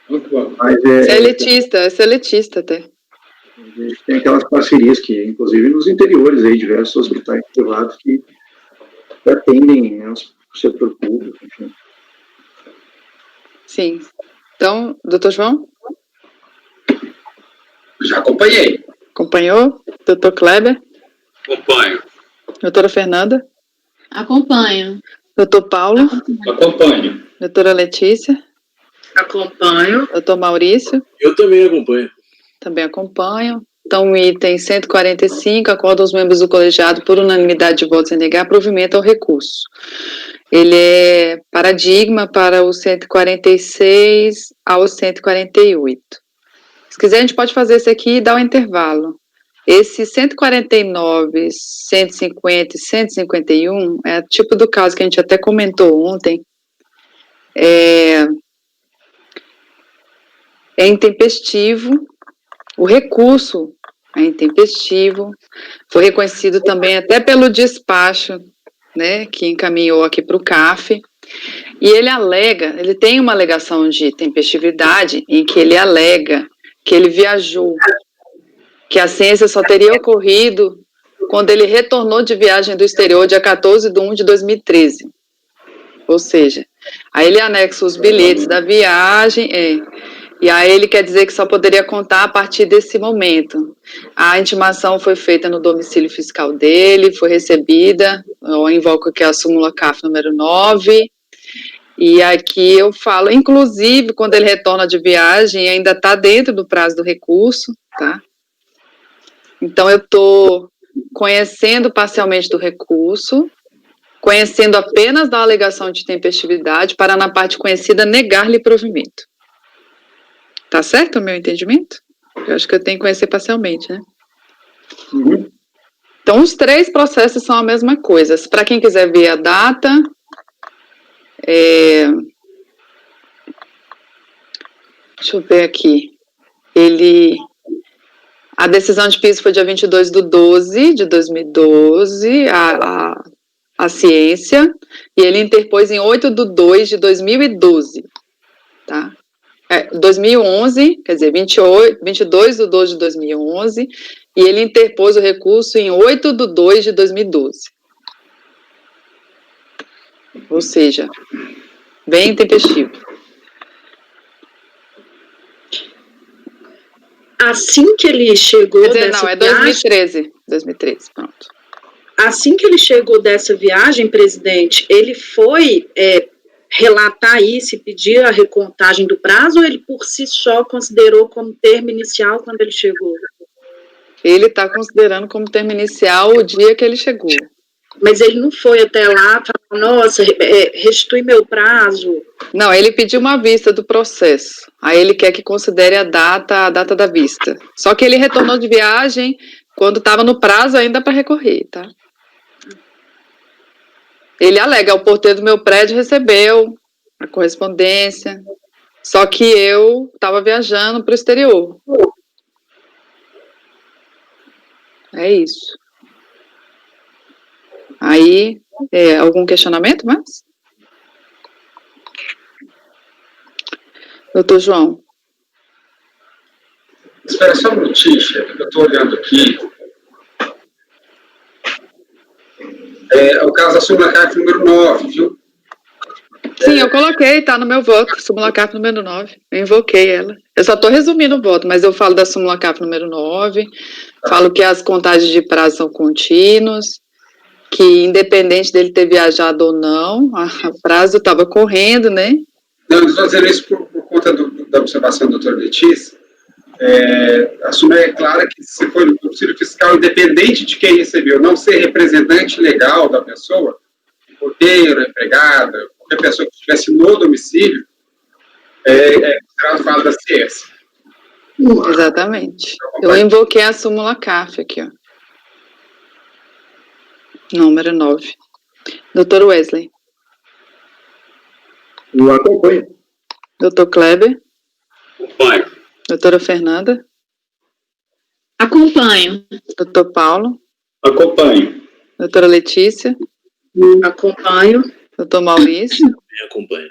Speaker 6: Muito bom.
Speaker 3: Mas
Speaker 2: É seletista até.
Speaker 3: A gente tem aquelas parcerias que, inclusive nos interiores, aí, diversos hospitais privados que atendem, né, o setor público, enfim.
Speaker 2: Sim. Então, doutor João?
Speaker 1: Já acompanhei.
Speaker 2: Acompanhou? Doutor Kleber?
Speaker 8: Acompanho.
Speaker 2: Doutora Fernanda?
Speaker 5: Acompanho.
Speaker 2: Doutor Paulo?
Speaker 6: Acompanho.
Speaker 2: Doutora Letícia?
Speaker 7: Acompanho.
Speaker 2: Doutor Maurício?
Speaker 8: Eu também acompanho.
Speaker 2: Também acompanho. Então, o item 145, acorda os membros do colegiado por unanimidade de votos em negar provimento ao recurso. Ele é paradigma para o 146 ao 148. Se quiser, a gente pode fazer esse aqui e dar um intervalo. Esse 149, 150 e 151 é o tipo do caso que a gente até comentou ontem. É intempestivo. O recurso é intempestivo, foi reconhecido também até pelo despacho, né, que encaminhou aqui para o CAF, e ele tem uma alegação de tempestividade em que ele alega que ele viajou, que a ciência só teria ocorrido quando ele retornou de viagem do exterior, dia 14/1/2013. Ou seja, aí ele anexa os bilhetes da viagem, e aí ele quer dizer que só poderia contar a partir desse momento. A intimação foi feita no domicílio fiscal dele, foi recebida, eu invoco aqui a súmula CAF número 9, e aqui eu falo, inclusive, quando ele retorna de viagem, ainda está dentro do prazo do recurso, tá? Então, eu estou conhecendo parcialmente do recurso, conhecendo apenas da alegação de tempestividade, para, na parte conhecida, negar-lhe provimento. Tá certo o meu entendimento? Eu acho que eu tenho que conhecer parcialmente, né?
Speaker 3: Uhum.
Speaker 2: Então, os três processos são a mesma coisa. Para quem quiser ver a data, deixa eu ver aqui. A decisão de piso foi dia 22/12/2012, a ciência, e ele interpôs em 8/2/2012, tá? 2011, quer dizer, 22/12/2011, e ele interpôs o recurso em 8/2/2012. Ou seja, bem intempestivo.
Speaker 9: Assim que ele chegou
Speaker 2: Quer dizer,
Speaker 9: dessa
Speaker 2: não, é
Speaker 9: viagem,
Speaker 2: 2013, pronto.
Speaker 9: assim que ele chegou dessa viagem, presidente, ele foi relatar isso e pedir a recontagem do prazo, ou ele por si só considerou como termo inicial quando ele chegou?
Speaker 2: Ele está considerando como termo inicial o dia que ele chegou.
Speaker 9: Mas ele não foi até lá e falou, nossa, restitui meu prazo.
Speaker 2: Não, ele pediu uma vista do processo. Aí ele quer que considere a data da vista. Só que ele retornou de viagem quando estava no prazo ainda para recorrer, tá? Ele alega, o porteiro do meu prédio recebeu a correspondência, só que eu estava viajando para o exterior. É isso. Aí, algum questionamento mais? Doutor João.
Speaker 1: Espera só um minutinho, chefe, eu estou olhando aqui. É o caso da súmula CAF número 9, viu?
Speaker 2: Sim, eu coloquei, tá no meu voto, súmula CAF número 9, eu invoquei ela. Eu só estou resumindo o voto, mas eu falo da súmula CAF número 9, falo que as contagens de prazo são contínuas, que independente dele ter viajado ou não, o prazo estava correndo, né?
Speaker 1: Não, eu estou dizendo isso por conta da observação da doutora Letícia. A súmula é clara que se for no domicílio fiscal, independente de quem recebeu, não ser representante legal da pessoa, porteiro, empregada, qualquer pessoa que estivesse no domicílio, considerado falo da ciência.
Speaker 2: Exatamente. Eu invoquei a súmula CAF aqui, ó. Número 9. Doutor Wesley.
Speaker 3: Eu acompanho.
Speaker 2: Doutor Kleber.
Speaker 8: Acompanho.
Speaker 2: Doutora Fernanda.
Speaker 5: Acompanho.
Speaker 2: Doutor Paulo.
Speaker 6: Acompanho.
Speaker 2: Doutora Letícia.
Speaker 9: Acompanho.
Speaker 2: Doutor Maurício.
Speaker 8: Também acompanho.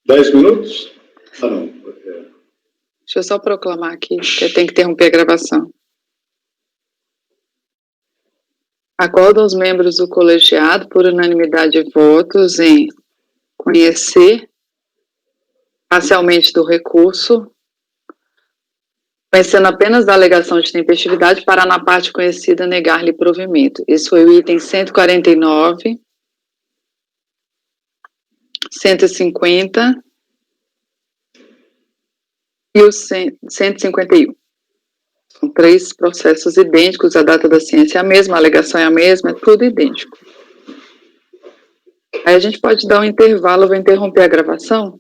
Speaker 6: 10 minutos? Ah, não.
Speaker 2: Deixa eu só proclamar aqui, que eu tenho que interromper a gravação. Acordam os membros do colegiado, por unanimidade de votos, em conhecer parcialmente do recurso, conhecendo apenas da alegação de tempestividade, para, na parte conhecida, negar-lhe provimento. Esse foi o item 149, 150 e o 151. São 3 processos idênticos, a data da ciência é a mesma, a alegação é a mesma, é tudo idêntico. Aí a gente pode dar um intervalo, eu vou interromper a gravação.